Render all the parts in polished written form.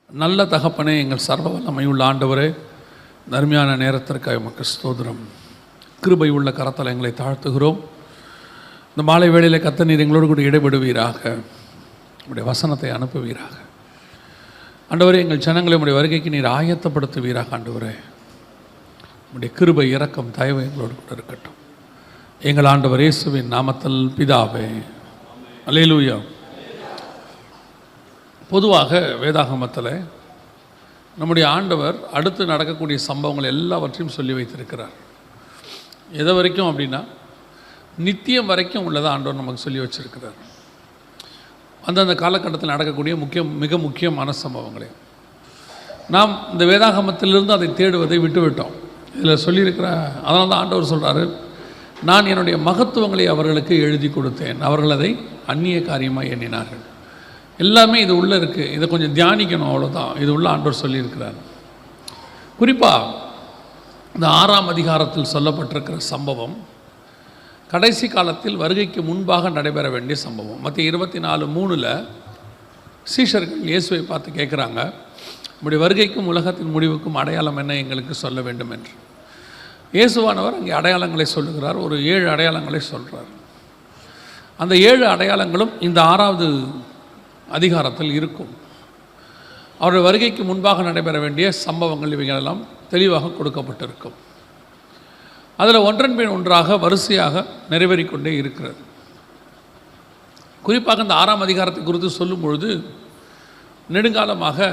நல்ல தகப்பனே, எங்கள் சர்வ வல்லமையுள்ள ஆண்டவரே, நர்மையான நேரத்திற்காக உமக்கு ஸ்தோத்திரம். கிருபை உள்ள கரத்தில் எங்களை தாழ்த்துகிறோம். இந்த மாலை வேளையில் கர்த்தர் நீர் எங்களோடு கூட இடைபடுவீராக, உடைய வசனத்தை அனுப்புவீராக. ஆண்டவரே, எங்கள் ஜனங்களை உடைய வருகைக்கு நீர் ஆயத்தப்படுத்துவீராக. ஆண்டவரே, உடைய கிருபை இரக்கம் தயவு எங்களோடு கூட இருக்கட்டும். எங்கள் ஆண்டவர் இயேசுவின் நாமத்தில் பிதாவே, அல்லேலூயா. பொதுவாக வேதாகமத்தில் நம்முடைய ஆண்டவர் அடுத்து நடக்கக்கூடிய சம்பவங்கள் எல்லாவற்றையும் சொல்லி வைத்திருக்கிறார். எது வரைக்கும் அப்படின்னா, நித்தியம் வரைக்கும் உள்ளதை ஆண்டவர் நமக்கு சொல்லி வச்சிருக்கிறார். அந்தந்த காலகட்டத்தில் நடக்கக்கூடிய மிக முக்கியமான சம்பவங்களே நாம் இந்த வேதாகமத்திலிருந்து அதை தேடுவதை விட்டுவிட்டோம். இதில் சொல்லியிருக்கிற, அதனால தான் ஆண்டவர் சொல்கிறாரு, நான் என்னுடைய மகத்துவங்களை அவர்களுக்கு எழுதி கொடுத்தேன், அவர்கள் அதை அந்நிய காரியமாக எண்ணினார்கள். எல்லாமே இது உள்ளே இருக்குது, இதை கொஞ்சம் தியானிக்கணும், அவ்வளோதான். இது உள்ள ஆண்டவர் சொல்லியிருக்கிறார். குறிப்பாக இந்த 6ஆம் அதிகாரத்தில் சொல்லப்பட்டிருக்கிற சம்பவம் கடைசி காலத்தில் வருகைக்கு முன்பாக நடைபெற வேண்டிய சம்பவம். மத்திய 24:3 சீஷர்கள் இயேசுவை பார்த்து கேட்குறாங்க, நம்முடைய வருகைக்கும் உலகத்தின் முடிவுக்கும் அடையாளம் என்ன, எங்களுக்கு சொல்ல வேண்டும் என்று. இயேசுவானவர் அங்கே அடையாளங்களை சொல்லுகிறார். ஒரு 7 அடையாளங்களை சொல்கிறார். அந்த 7 அடையாளங்களும் இந்த 6வது அதிகாரத்தில் இருக்கும். அவருடைய வருகைக்கு முன்பாக நடைபெற வேண்டிய சம்பவங்கள் இவைகளெல்லாம் தெளிவாக கொடுக்கப்பட்டிருக்கும். அதில் ஒன்றன் பின் ஒன்றாக வரிசையாக நிறைவேறிக்கொண்டே இருக்கிறது. குறிப்பாக இந்த 6ஆம் அதிகாரத்தை குறித்து சொல்லும் பொழுது, நெடுங்காலமாக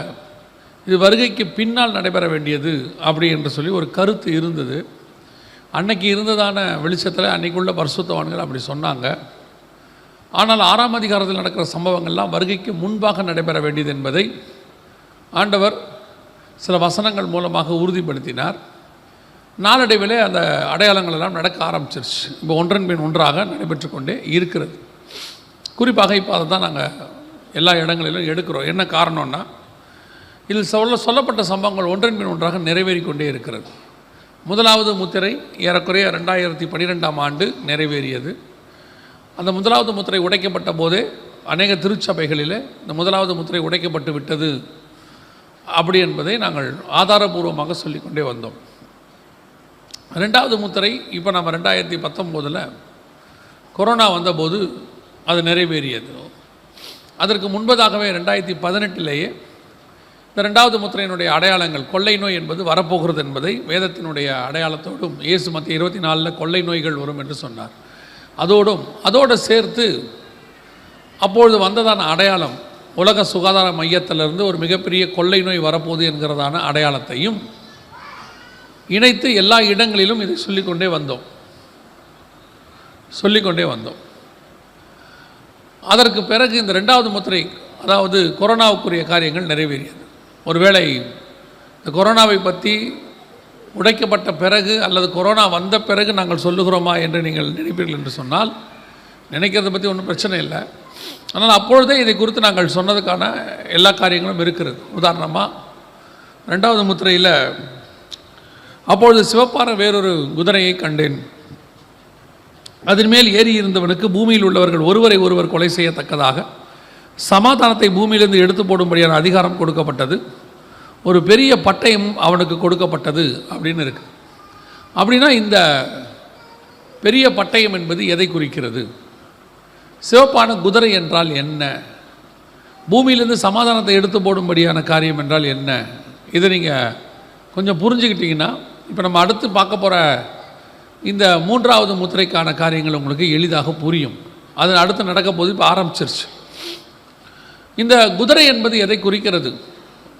இது வருகைக்கு பின்னால் நடைபெற வேண்டியது அப்படி என்று சொல்லி ஒரு கருத்து இருந்தது. அன்னைக்கு இருந்ததான வெளிச்சத்தில் அன்றைக்குள்ள பரிசுத்தவான்கள் அப்படி சொன்னாங்க. ஆனால் 6ஆம் அதிகாரத்தில் நடக்கிற சம்பவங்கள்லாம் வருகைக்கு முன்பாக நடைபெற வேண்டியது என்பதை ஆண்டவர் சில வசனங்கள் மூலமாக உறுதிப்படுத்தினார். நாளடைவில் அந்த அடையாளங்கள் எல்லாம் நடக்க ஆரம்பிச்சிருச்சு. இப்போ ஒன்றன் பின் ஒன்றாக நடைபெற்று கொண்டே இருக்கிறது. குறிப்பாக இப்போ அதை தான் நாங்கள் எல்லா இடங்களிலும் எடுக்கிறோம். என்ன காரணம்னா, இதில் சொல்லப்பட்ட சம்பவங்கள் ஒன்றன் பின் ஒன்றாக நிறைவேறி கொண்டே இருக்கிறது. முதலாவது முத்திரை ஏறக்குறைய 2012ஆம் ஆண்டு நிறைவேறியது. அந்த முதலாவது முத்திரை உடைக்கப்பட்ட போதே அநேக திருச்சபைகளில் இந்த முதலாவது முத்திரை உடைக்கப்பட்டு விட்டது அப்படி என்பதை நாங்கள் ஆதாரபூர்வமாக சொல்லிக்கொண்டே வந்தோம். 2வது முத்திரை இப்போ நம்ம 2019 கொரோனா வந்தபோது அது நிறைவேறியது. அதற்கு முன்பதாகவே 2018 இந்த 2வது முத்திரையினுடைய அடையாளங்கள், கொள்ளை நோய் என்பது வரப்போகிறது என்பதை வேதத்தினுடைய அடையாளத்தோடும், இயேசு மத்திய 24 கொள்ளை நோய்கள் வரும் என்று சொன்னார், அதோடு சேர்த்து அப்பொழுது வந்ததான அடையாளம், உலக சுகாதார மையத்திலிருந்து ஒரு மிகப்பெரிய கொள்ளை நோய் வரப்போகுது என்கிறதான அடையாளத்தையும் இணைத்து எல்லா இடங்களிலும் இதை சொல்லிக்கொண்டே வந்தோம். அதற்கு பிறகு இந்த 2வது முத்திரை, அதாவது கொரோனாவுக்குரிய காரியங்கள் நிறைவேறியது. ஒருவேளை இந்த கொரோனாவை பற்றி உடைக்கப்பட்ட பிறகு அல்லது கொரோனா வந்த பிறகு நாங்கள் சொல்லுகிறோமா என்று நீங்கள் நினைப்பீர்கள் என்று சொன்னால், நினைக்கிறத பற்றி ஒன்றும் பிரச்சனை இல்லை. ஆனால் அப்பொழுதே இதை குறித்து நாங்கள் சொன்னதுக்கான எல்லா காரியங்களும் இருக்கிறது. உதாரணமாக 2வது முத்திரையில், அப்பொழுது சிவப்பான வேறொரு குதிரையை கண்டேன், அதன் மேல் ஏறி இருந்தவனுக்கு பூமியில் உள்ளவர்கள் ஒருவரை ஒருவர் கொலை செய்யத்தக்கதாக சமாதானத்தை பூமியிலிருந்து எடுத்து போடும்படியான அதிகாரம் கொடுக்கப்பட்டது, ஒரு பெரிய பட்டயம் அவனுக்கு கொடுக்கப்பட்டது அப்படின்னு இருக்கு. அப்படின்னா இந்த பெரிய பட்டயம் என்பது எதை குறிக்கிறது? சிவப்பான குதிரை என்றால் என்ன? பூமியிலிருந்து சமாதானத்தை எடுத்து போடும்படியான காரியம் என்றால் என்ன? இதை நீங்கள் கொஞ்சம் புரிஞ்சுக்கிட்டீங்கன்னா, இப்போ நம்ம அடுத்து பார்க்க போகிற இந்த 3வது முத்திரைக்கான காரியங்கள் உங்களுக்கு எளிதாக புரியும். அது அடுத்து நடக்க போது இப்போ ஆரம்பிச்சிருச்சு. இந்த குதிரை என்பது எதை குறிக்கிறது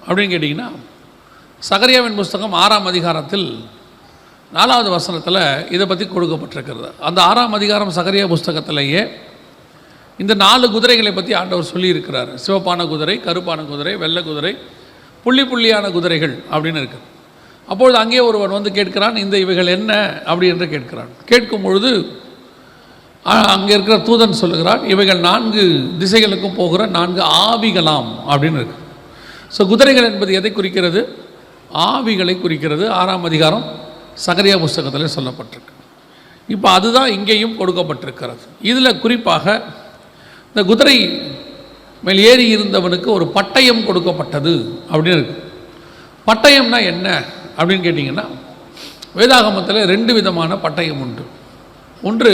அப்படின்னு கேட்டிங்கன்னா, சகரியாவின் புஸ்தகம் 6ஆம் அதிகாரத்தில் 4வது வசனத்தில் இதை பற்றி கொடுக்கப்பட்டிருக்கிறது. அந்த 6ஆம் அதிகாரம் சகரியா புஸ்தகத்திலேயே இந்த 4 குதிரைகளை பற்றி ஆண்டவர் சொல்லியிருக்கிறார். சிவப்பான குதிரை, கருப்பான குதிரை, வெள்ளை குதிரை, புள்ளி புள்ளியான குதிரைகள் அப்படின்னு இருக்குது. அப்பொழுது அங்கே ஒருவன் வந்து கேட்கிறான், இவைகள் என்ன அப்படி என்று கேட்கிறான். கேட்கும் பொழுது அங்கே இருக்கிற தூதன் சொல்லுகிறான், இவைகள் 4 திசைகளுக்கும் போகிற 4 ஆவிகளாம் அப்படின்னு இருக்கு. ஸோ குதிரைகள் என்பது எதை குறிக்கிறது? ஆவிகளை குறிக்கிறது. 6ஆம் அதிகாரம் சகரியா புஸ்தகத்தில் சொல்லப்பட்டிருக்கு. இப்போ அதுதான் இங்கேயும் கொடுக்கப்பட்டிருக்கிறது. இதில் குறிப்பாக இந்த குதிரை மேல் ஏறி இருந்தவனுக்கு ஒரு பட்டயம் கொடுக்கப்பட்டது அப்படின்னு இருக்கு. பட்டயம்னா என்ன அப்படின்னு கேட்டிங்கன்னா, வேதாகமத்தில் 2 விதமான பட்டயம் உண்டு. ஒன்று,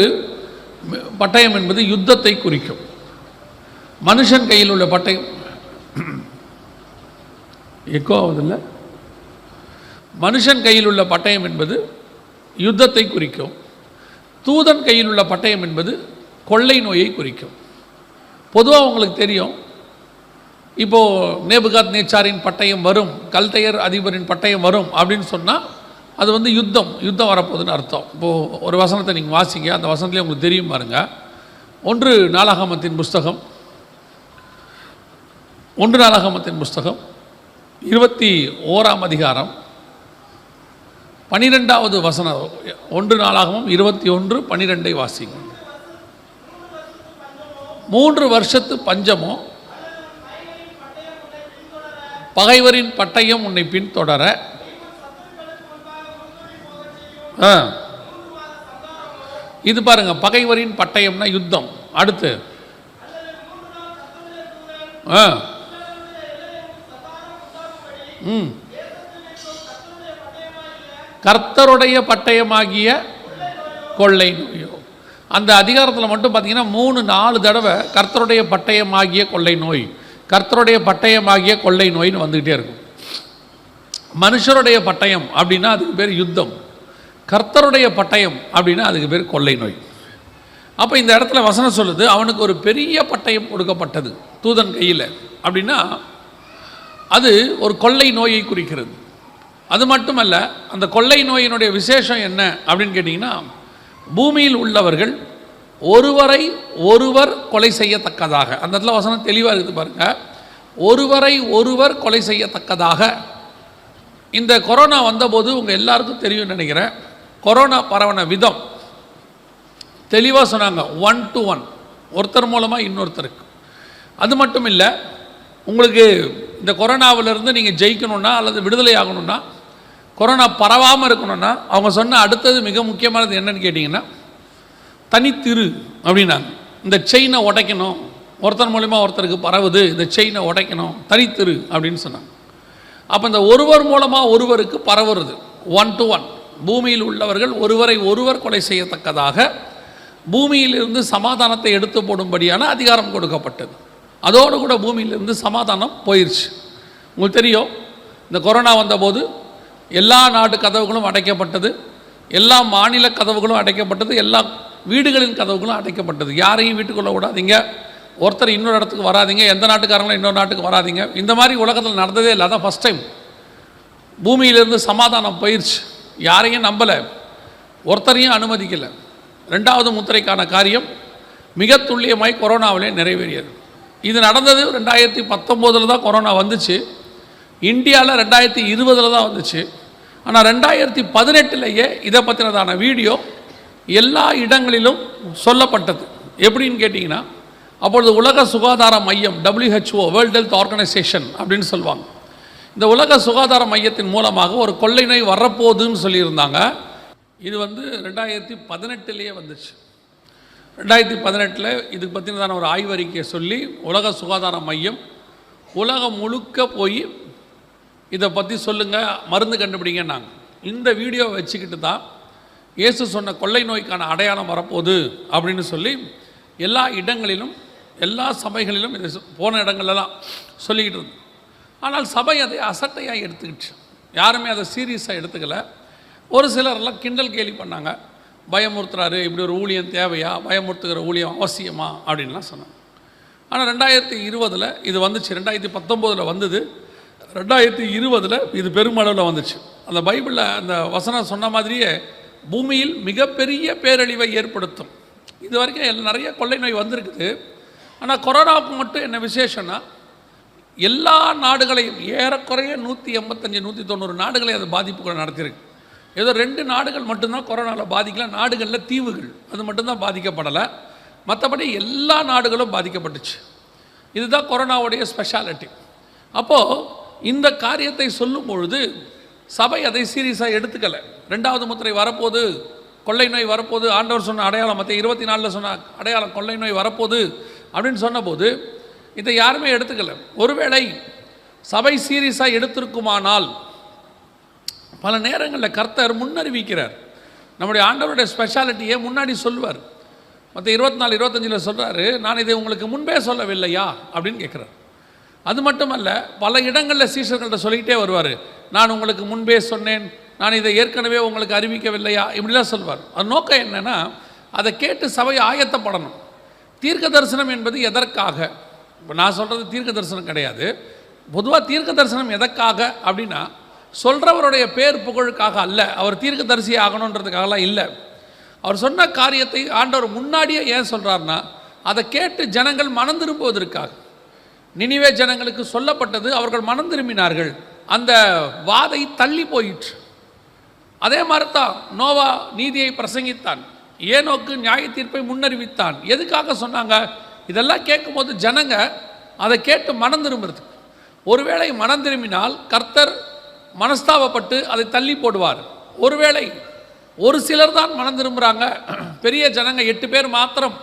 பட்டயம் என்பது யுத்தத்தை குறிக்கும். மனுஷன் கையில் உள்ள பட்டயம் எக்கோ ஆகுதில்லை. மனுஷன் கையில் உள்ள பட்டயம் என்பது யுத்தத்தை குறிக்கும். தூதன் கையில் உள்ள பட்டயம் என்பது கொள்ளை நோயை குறிக்கும். பொதுவாக உங்களுக்கு தெரியும், இப்போது நேபுகாத் நேச்சாரின் பட்டயம் வரும், கல்தையர் அதிபரின் பட்டயம் வரும் அப்படின்னு சொன்னால் அது வந்து யுத்தம் வரப்போகுதுன்னு அர்த்தம். இப்போது ஒரு வசனத்தை நீங்கள் வாசிங்க, அந்த வசனத்துலேயே உங்களுக்கு தெரியும் பாருங்கள். 1 நாளாகமத்தின் புஸ்தகம் 21ஆம் அதிகாரம் 12வது வசனம். 1 நாளாகமம் 21:12 வாசிங்க. 3 வருஷத்து பஞ்சமோ, பகைவரின் பட்டயம் உன்னை பின்தொடர, இது பாருங்க, பகைவரின் பட்டயம்னா யுத்தம். அடுத்து கர்த்தருடைய பட்டயமாகிய கொள்ளை நோயோ. அந்த அதிகாரத்தில் மட்டும் பார்த்தீங்கன்னா 3-4 தடவை கர்த்தருடைய பட்டயமாகிய கொள்ளை நோய், கர்த்தருடைய பட்டயமாகிய கொள்ளை நோயின்னு வந்துக்கிட்டே இருக்கும். மனுஷருடைய பட்டயம் அப்படின்னா அதுக்கு பேர் யுத்தம், கர்த்தருடைய பட்டயம் அப்படின்னா அதுக்கு பேர் கொள்ளை நோய். அப்போ இந்த இடத்துல வசனம் சொல்லுது, அவனுக்கு ஒரு பெரிய பட்டயம் கொடுக்கப்பட்டது தூதன் கையில் அப்படின்னா அது ஒரு கொள்ளை நோயை குறிக்கிறது. அது மட்டுமல்ல, அந்த கொள்ளை நோயினுடைய விசேஷம் என்ன அப்படின்னு கேட்டிங்கன்னா, பூமியில் உள்ளவர்கள் ஒருவரை ஒருவர் கொலை செய்யத்தக்கதாக, அந்த இடத்துல வசனம் தெளிவாக இருக்குது பாருங்க, ஒருவரை ஒருவர் கொலை செய்யத்தக்கதாக. இந்த கொரோனா வந்தபோது உங்கள் எல்லாருக்கும் தெரியும் நினைக்கிறேன், கொரோனா பரவன விதம் தெளிவாக சொன்னாங்க. 1 to 1, ஒருத்தர் மூலமாக இன்னொருத்தருக்கு. அது மட்டும் இல்லை, உங்களுக்கு இந்த கொரோனாவிலிருந்து நீங்கள் ஜெயிக்கணும்னா அல்லது விடுதலை ஆகணும்னா, கொரோனா பரவாமல் இருக்கணும்னா, அவங்க சொன்ன அடுத்தது மிக முக்கியமானது என்னன்னு கேட்டிங்கன்னா, தனித்திரு அப்படின்னாங்க. இந்த செயினை உடைக்கணும், ஒருத்தர் மூலமா ஒருத்தருக்கு பரவுது, இந்த செயினை உடைக்கணும், தனித்திரு அப்படின்னு சொன்னாங்க. அப்போ இந்த ஒருவர் மூலமாக ஒருவருக்கு பரவுறது 1 to 1. பூமியில் உள்ளவர்கள் ஒருவரை ஒருவர் கொலை செய்யத்தக்கதாக பூமியிலிருந்து சமாதானத்தை எடுத்து போடும்படியான அதிகாரம் கொடுக்கப்பட்டது. அதோடு கூட பூமியிலிருந்து சமாதானம் போயிடுச்சு. உங்களுக்கு தெரியும், இந்த கொரோனா வந்தபோது எல்லா நாட்டு கதவுகளும் அடைக்கப்பட்டது, எல்லா மாநில கதவுகளும் அடைக்கப்பட்டது, எல்லா வீடுகளின் கதவுகளும் அடைக்கப்பட்டது. யாரையும் வீட்டுக்குள்ளே விடாதீங்க, ஒருத்தர் இன்னொரு இடத்துக்கு வராதிங்க, எந்த நாட்டுக்காரங்களும் இன்னொரு நாட்டுக்கு வராதிங்க. இந்த மாதிரி உலகத்தில் நடந்ததே இல்லை. அதான் ஃபஸ்ட் டைம் பூமியிலிருந்து சமாதானம் போயிடுச்சு. யாரையும் நம்பலை, ஒருத்தரையும் அனுமதிக்கலை. 2வது முத்திரைக்கான காரியம் மிக துல்லியமாய் கொரோனாவிலே நிறைவேறியது. இது நடந்தது 2019 தான் கொரோனா வந்துச்சு. இந்தியாவில் 2020 தான் வந்துச்சு. ஆனால் 2018 இதை பற்றினதான வீடியோ எல்லா இடங்களிலும் சொல்லப்பட்டது. எப்படின்னு கேட்டிங்கன்னா, அப்பொழுது உலக சுகாதார மையம், WHO, வேர்ல்டு ஹெல்த் ஆர்கனைசேஷன் அப்படின்னு சொல்லுவாங்க, இந்த உலக சுகாதார மையத்தின் மூலமாக ஒரு கொள்ளை நோய் வரப்போகுதுன்னு சொல்லியிருந்தாங்க. இது வந்து 2018 வந்துச்சு. 2018 இதுக்கு பற்றினதான ஒரு ஆய்வறிக்கையை சொல்லி உலக சுகாதார மையம் உலகம் முழுக்க போய் இதை பற்றி சொல்லுங்கள், மருந்து கண்டுபிடிங்கன்னாங்க. இந்த வீடியோவை வச்சுக்கிட்டு தான் இயேசு சொன்ன கொள்ளை நோய்க்கான அடையாளம் வரப்போகுது அப்படின்னு சொல்லி எல்லா இடங்களிலும், எல்லா சபைகளிலும் இதை போன இடங்கள்லாம் சொல்லிக்கிட்டு இருந்தோம். ஆனால் சபை அதை அசட்டையாக எடுத்துக்கிட்டு, யாருமே அதை சீரியஸாக எடுத்துக்கலை. ஒரு சிலரெல்லாம் கிண்டல் கேலி பண்ணாங்க, பயமுறுத்துறாரு, இப்படி ஒரு ஊழியம் தேவையா, பயமுறுத்துகிற ஊழியம் அவசியமா அப்படின்லாம் சொன்னாங்க. ஆனால் 2020 இது வந்துச்சு, 2019 வந்தது, 2020 இது பெருமளவில் வந்துச்சு. அந்த பைபிளில் அந்த வசனம் சொன்ன மாதிரியே பூமியில் மிகப்பெரிய பேரழிவை ஏற்படுத்தும். இது வரைக்கும் நிறைய கொள்ளை நோய் வந்திருக்குது. ஆனால் கொரோனாவுக்கு மட்டும் என்ன விசேஷம்னா, எல்லா நாடுகளையும் ஏறக்குறைய 185-190 நாடுகளை அது பாதிப்புகளை நடத்தியிருக்கு. ஏதோ 2 நாடுகள் மட்டும்தான் கொரோனாவில் பாதிக்கல, நாடுகளில் தீவுகள் அது மட்டும்தான் பாதிக்கப்படலை, மற்றபடி எல்லா நாடுகளும் பாதிக்கப்பட்டுச்சு. இதுதான் கொரோனாவுடைய ஸ்பெஷாலிட்டி. அப்போது இந்த காரியத்தை சொல்லும் பொழுது சபை அதை சீரியஸாக எடுத்துக்கலை. 2வது முத்திரை வரப்போது, கொள்ளை நோய் வரப்போது, ஆண்டவர் சொன்ன அடையாளம், மற்ற 24 சொன்ன அடையாளம் கொள்ளை நோய் வரப்போது அப்படின்னு சொன்னபோது இதை யாருமே எடுத்துக்கல. ஒருவேளை சபை சீரியஸாக எடுத்திருக்குமானால் பல நேரங்களில் கர்த்தர் முன்னறிவிக்கிறார். நம்முடைய ஆண்டவருடைய ஸ்பெஷாலிட்டியை முன்னாடி சொல்வார். மற்ற 24, 25 சொல்கிறாரு, நான் இதை உங்களுக்கு முன்பே சொல்லவில்லையா அப்படின்னு கேட்குறார். அது மட்டுமல்ல, பல இடங்களில் சீஷர்கள்ட்ட சொல்லிக்கிட்டே வருவார், நான் உங்களுக்கு முன்பே சொன்னேன், நான் இதை ஏற்கனவே உங்களுக்கு அறிவிக்கவில்லையா, இப்படிலாம் சொல்வார். அது நோக்கம் என்னென்னா, அதை கேட்டு சபை ஆயத்தப்படணும். தீர்க்க தரிசனம் என்பது எதற்காக? இப்போ நான் சொல்கிறது தீர்க்க தரிசனம் கிடையாது. பொதுவாக தீர்க்க தரிசனம் எதற்காக அப்படின்னா, சொல்கிறவருடைய பேர் புகழுக்காக அல்ல, அவர் தீர்க்க தரிசி ஆகணுன்றதுக்காகலாம் இல்லை. அவர் சொன்ன காரியத்தை ஆண்டவர் முன்னாடியே ஏன் சொல்கிறார்னா, அதை கேட்டு ஜனங்கள் மனம் திரும்புவதற்காக. நினிவே ஜனங்களுக்கு சொல்லப்பட்டது, அவர்கள் மனம் திரும்பினார்கள், அந்த வாதை தள்ளி போயிற்று. அதே மாதிரி தான் நோவா நீதியை பிரசங்கித்தான், ஏனோக்கு நியாய தீர்ப்பை முன்னறிவித்தான். எதுக்காக சொன்னாங்க? இதெல்லாம் கேட்கும்போது ஜனங்க அதை கேட்டு மனம் திரும்புறது. ஒருவேளை மனம் திரும்பினால் கர்த்தர் மனஸ்தாபப்பட்டு அதை தள்ளி போடுவார். ஒருவேளை ஒரு சிலர் தான் மனம் திரும்புகிறாங்க, பெரிய ஜனங்க 8 பேர் மாத்திரம்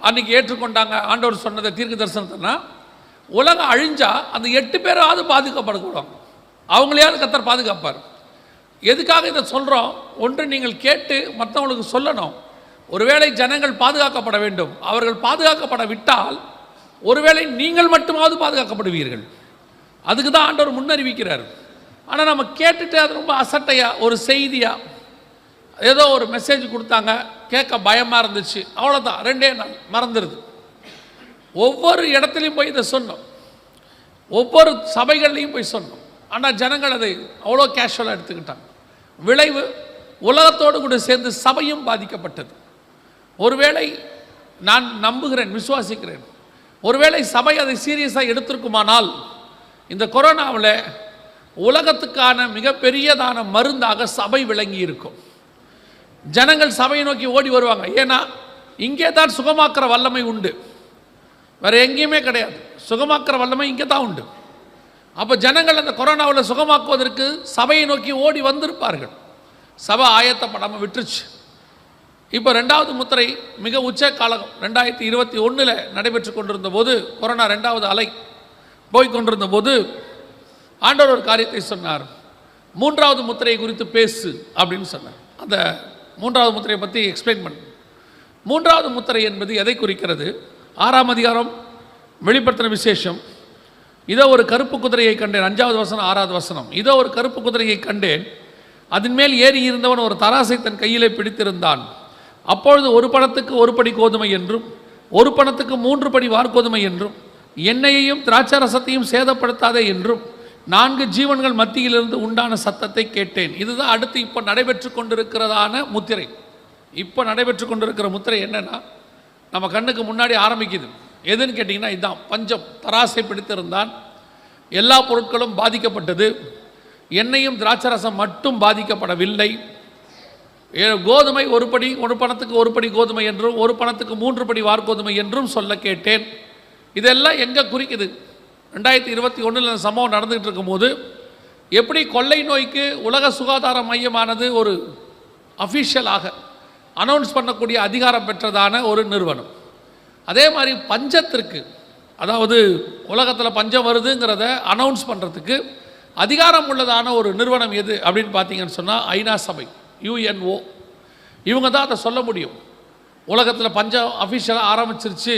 அன்றைக்கி ஏற்றுக்கொண்டாங்க ஆண்டவர் சொன்னதை தீர்க்க தரிசனத்தினா, உலகம் அழிஞ்சா அந்த 8 பேராவது பாதுகாப்படக்கூடாது, அவங்களையாவது கர்த்தர் பாதுகாப்பார். எதுக்காக இதை சொல்கிறோம்? ஒன்று, நீங்கள் கேட்டு மற்றவங்களுக்கு சொல்லணும். ஒருவேளை ஜனங்கள் பாதுகாக்கப்பட வேண்டும், அவர்கள் பாதுகாக்கப்பட விட்டால் ஒருவேளை நீங்கள் மட்டுமாவது பாதுகாக்கப்படுவீர்கள். அதுக்கு தான் ஆண்டவர் முன்னறிவிக்கிறார். ஆனால் நம்ம கேட்டுட்டு அது ரொம்ப அசட்டையாக ஒரு செய்தியாக ஏதோ ஒரு மெசேஜ் கொடுத்தாங்க, கேட்க பயமாக இருந்துச்சு, அவ்வளோதான், 2 நாள் மறந்துடுது. ஒவ்வொரு இடத்துலையும் போய் இதை சொன்னோம், ஒவ்வொரு சபைகள்லையும் போய் சொன்னோம். ஆனால் ஜனங்கள் அதை அவ்வளோ கேஷுவலாக எடுத்துக்கிட்டாங்க. விளைவு உலகத்தோடு கூட சேர்ந்து சபையும் பாதிக்கப்பட்டது. ஒருவேளை நான் நம்புகிறேன், விசுவாசிக்கிறேன், ஒருவேளை சபை அதை சீரியஸாக எடுத்திருக்குமானால் இந்த கொரோனாவில் உலகத்துக்கான மிகப்பெரியதான மருந்தாக சபை விளங்கி இருக்கும். ஜனங்கள் சபையை நோக்கி ஓடி வருவாங்க. ஏன்னா இங்கே தான் சுகமாக்குற வல்லமை உண்டு, வேறு எங்கேயுமே கிடையாது. சுகமாக்குற வல்லமை இங்கே தான் உண்டு. அப்போ ஜனங்கள் அந்த கொரோனாவில் சுகமாக்குவதற்கு சபையை நோக்கி ஓடி வந்திருப்பார்கள். சபை ஆயத்தப்படாமல் விட்டுருச்சு. இப்போ 2வது முத்திரை மிக உச்ச காலம் 2021 நடைபெற்று கொண்டிருந்த போது, கொரோனா 2வது அலை போய்கொண்டிருந்த போது ஆண்டவர் ஒரு காரியத்தை சொன்னார், 3வது முத்திரையை குறித்து பேசு அப்படின்னு சொன்னார். அந்த 3வது முத்திரையை பற்றி எக்ஸ்பிளைன் பண்ண. 3வது முத்திரை என்பது எதை குறிக்கிறது? 6ஆம் அதிகாரம் வெளிப்படுத்தின விசேஷம். இதோ ஒரு கருப்பு குதிரையை கண்டேன், 5வது வசனம் 6வது வசனம். இதோ ஒரு கருப்பு குதிரையை கண்டேன், அதன் மேல் ஏறி இருந்தவன் ஒரு தராசை தன் கையிலே பிடித்திருந்தான். அப்பொழுது ஒரு பணத்துக்கு 1 படி கோதுமை என்றும் 1 பணத்துக்கு 3 படி வார்கோதுமை என்றும் எண்ணெயையும் திராட்சரசத்தையும் சேதப்படுத்தாதே என்றும் 4 ஜீவன்கள் மத்தியிலிருந்து உண்டான சத்தத்தை கேட்டேன். இதுதான் அடுத்து இப்போ நடைபெற்று கொண்டிருக்கிறதான முத்திரை. இப்போ நடைபெற்று கொண்டிருக்கிற முத்திரை என்னன்னா, நம்ம கண்ணுக்கு முன்னாடி ஆரம்பிக்குது. எதுன்னு கேட்டிங்கன்னா இதுதான் பஞ்சம். தராசை பிடித்திருந்தான், எல்லா பொருட்களும் பாதிக்கப்பட்டது, எண்ணெயும் திராட்சரசம் மட்டும் பாதிக்கப்படவில்லை. கோதுமை 1 படி 1 பணத்துக்கு 1 படி கோதுமை என்றும் 1 பணத்துக்கு 3 படி வார்கோதுமை என்றும் சொல்ல கேட்டேன். இதெல்லாம் எங்கே குறிக்குது? 2021 சம்பவம் நடந்துகிட்டு இருக்கும்போது எப்படி கொள்ளை நோய்க்கு உலக சுகாதார மையமானது ஒரு அஃபிஷியலாக அனௌன்ஸ் பண்ணக்கூடிய அதிகாரம் பெற்றதான ஒரு நிறுவனம், அதே மாதிரி பஞ்சத்திற்கு, அதாவது உலகத்தில் பஞ்சம் வருதுங்கிறத அனௌன்ஸ் பண்ணுறதுக்கு அதிகாரம் உள்ளதான ஒரு நிறுவனம் எது அப்படின்னு பார்த்தீங்கன்னு சொன்னால் ஐநா சபை, UNO. இவங்க தான் அதை சொல்ல முடியும். உலகத்தில் பஞ்சம் அஃபிஷியலாக ஆரம்பிச்சிருச்சு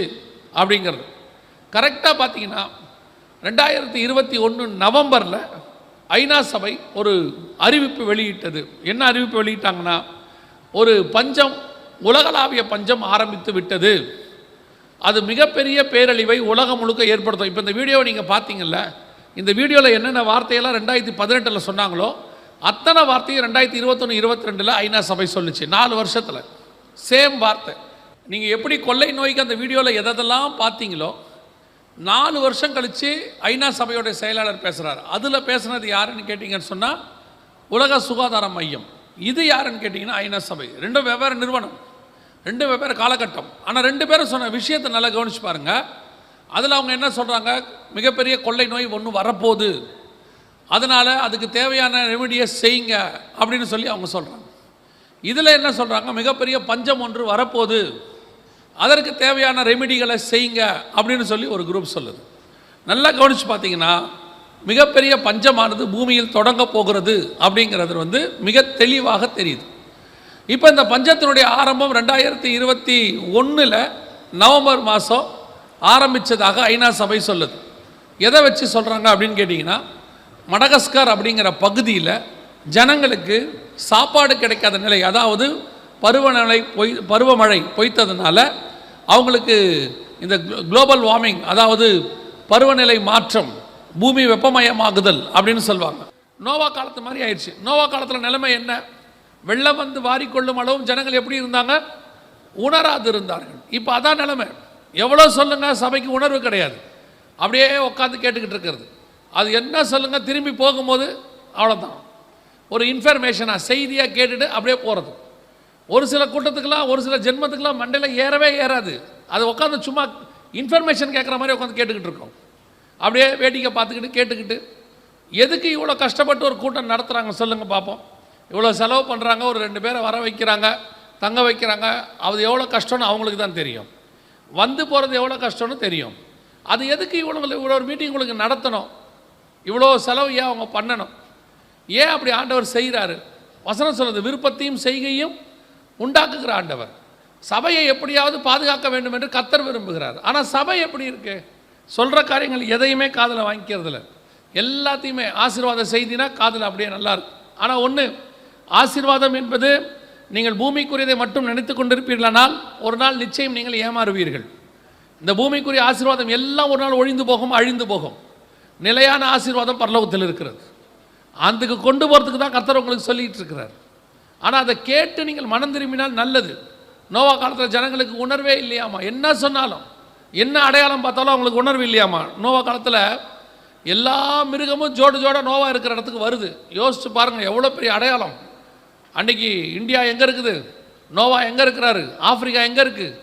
அப்படிங்கிறது. கரெக்டாக பார்த்தீங்கன்னா 2021 நவம்பரில் ஐநா சபை ஒரு அறிவிப்பு வெளியிட்டது. என்ன அறிவிப்பு வெளியிட்டாங்கன்னா, ஒரு பஞ்சம், உலகளாவிய பஞ்சம் ஆரம்பித்து விட்டது, அது மிகப்பெரிய பேரழிவை உலகம் முழுக்க ஏற்படுத்தும். இப்போ இந்த வீடியோவை நீங்கள் பார்த்தீங்கல்ல, இந்த வீடியோவில் என்னென்ன வார்த்தையெல்லாம் 2018 சொன்னாங்களோ அத்தனை வார்த்தையும் 2021, 22 ஐநா சபை சொல்லிச்சு. 4 வருஷத்தில் சேம் வார்த்தை. நீங்கள் எப்படி கொள்ளை நோய்க்கு அந்த வீடியோவில் எதெல்லாம் பார்த்தீங்களோ 4 வருஷம் கழித்து ஐநா சபையோடைய செயலாளர் பேசுகிறார். அதில் பேசுனது யாருன்னு கேட்டிங்கன்னு சொன்னால் உலக சுகாதார மையம். இது யாருன்னு கேட்டிங்கன்னா ஐநா சபை. 2 வெவ்வேறு நிறுவனம், 2 வெவ்வேறு காலகட்டம். ஆனால் 2 பேரும் சொன்ன விஷயத்தை நல்லா கவனிச்சு பாருங்கள். அதில் அவங்க என்ன சொல்கிறாங்க, மிகப்பெரிய கொள்ளை நோய் ஒன்று வரப்போகுது, அதனால் அதுக்கு தேவையான ரெமிடியை செய்யுங்க அப்படின்னு சொல்லி அவங்க சொல்கிறாங்க. இதில் என்ன சொல்கிறாங்க, மிகப்பெரிய பஞ்சம் ஒன்று வரப்போகுது, அதற்கு தேவையான ரெமிடிகளை செய்யுங்க அப்படின்னு சொல்லி ஒரு குரூப் சொல்லுது. நல்லா கவனித்து பார்த்தீங்கன்னா மிகப்பெரிய பஞ்சமானது பூமியில் தொடங்க போகிறது அப்படிங்கிறது மிக தெளிவாக தெரியுது. இப்போ இந்த பஞ்சத்தினுடைய ஆரம்பம் 2021 நவம்பர் மாதம் ஆரம்பித்ததாக ஐநா சபை சொல்லுது. எதை வச்சு சொல்கிறாங்க அப்படின்னு கேட்டிங்கன்னா, மடகஸ்கர் அப்படிங்கிற பகுதியில் ஜனங்களுக்கு சாப்பாடு கிடைக்காத நிலை, அதாவது பருவமழை பொய்த்ததுனால அவங்களுக்கு இந்த குளோபல் வார்மிங், அதாவது பருவநிலை மாற்றம், பூமி வெப்பமயமாகுதல் அப்படின்னு சொல்லுவாங்க. நோவா காலத்து மாதிரி ஆயிடுச்சு. நோவா காலத்தில் நிலைமை என்ன? வெள்ளம் வந்து வாரிக்கொள்ளும் அளவும் ஜனங்கள் எப்படி இருந்தாங்க? உணராது இருந்தார்கள். இப்போ அதான் நிலைமை. எவ்வளோ சொல்லுங்க, சபைக்கு உணர்வு கிடையாது. அப்படியே உட்காந்து கேட்டுக்கிட்டு இருக்கிறது. அது என்ன சொல்லுங்க, திரும்பி போகும்போது அவ்வளோதான், ஒரு இன்ஃபர்மேஷனாக செய்தியாக கேட்டுட்டு அப்படியே போகிறது. ஒரு சில கூட்டத்துக்கெல்லாம், ஒரு சில ஜென்மத்துக்கெல்லாம் மண்டையில் ஏறவே ஏறாது. அது உட்காந்து சும்மா இன்ஃபர்மேஷன் கேட்குற மாதிரி உட்காந்து கேட்டுக்கிட்டு இருக்கோம். அப்படியே வேடிக்கை பார்த்துக்கிட்டு கேட்டுக்கிட்டு, எதுக்கு இவ்வளோ கஷ்டப்பட்டு ஒரு கூட்டம் நடத்துகிறாங்க சொல்லுங்கள் பார்ப்போம். இவ்வளோ செலவு பண்ணுறாங்க, ஒரு 2 பேரை வர வைக்கிறாங்க, தங்க வைக்கிறாங்க. அது எவ்வளோ கஷ்டம்னு அவங்களுக்கு தான் தெரியும். வந்து போகிறது எவ்வளோ கஷ்டம்னு தெரியும். அது எதுக்கு இவ்வளோ ஒரு மீட்டிங் உங்களுக்கு நடத்தணும்? இவ்வளோ செலவு ஏன் அவங்க பண்ணணும்? ஏன் அப்படி ஆண்டவர் செய்கிறாரு? வசனம் சொல்லுது, விருப்பத்தையும் செய்கையும் உண்டாக்குகிற ஆண்டவர். சபையை எப்படியாவது பாதுகாக்க வேண்டும் என்று கர்த்தர் விரும்புகிறார். ஆனால் சபை எப்படி இருக்கு? சொல்கிற காரியங்கள் எதையுமே காதில் வாங்கிக்கிறதில்ல. எல்லாத்தையுமே ஆசீர்வாத செய்தினா காதில் அப்படியே நல்லா இருக்கு. ஆனால் ஒன்று, ஆசீர்வாதம் என்பது நீங்கள் பூமிக்குரியதை மட்டும் நினைத்து கொண்டிருப்பீர்களானால் ஒரு நாள் நிச்சயம் நீங்கள் ஏமாறுவீர்கள். இந்த பூமிக்குரிய ஆசீர்வாதம் எல்லாம் ஒரு நாள் ஒழிந்து போகும், அழிந்து போகும். நிலையான ஆசீர்வாதம் பரலோகத்தில் இருக்கிறது. அதுக்கு கொண்டு போகிறதுக்கு தான் கர்த்தர் உங்களுக்கு சொல்லிகிட்டு இருக்கிறார். ஆனால் அதை கேட்டு நீங்கள் மனம் திரும்பினால் நல்லது. நோவா காலத்தில் ஜனங்களுக்கு உணர்வே இல்லையாமா. என்ன சொன்னாலும், என்ன அடையாளம் பார்த்தாலும் அவங்களுக்கு உணர்வு இல்லையாமா. நோவா காலத்தில் எல்லா மிருகமும் ஜோடு ஜோட நோவா இருக்கிற இடத்துக்கு வருது. யோசிச்சு பாருங்கள், எவ்வளோ பெரிய அடையாளம். அன்றைக்கி இந்தியா எங்கே இருக்குது, நோவா எங்கே இருக்கிறாரு, ஆப்பிரிக்கா எங்கே இருக்குது,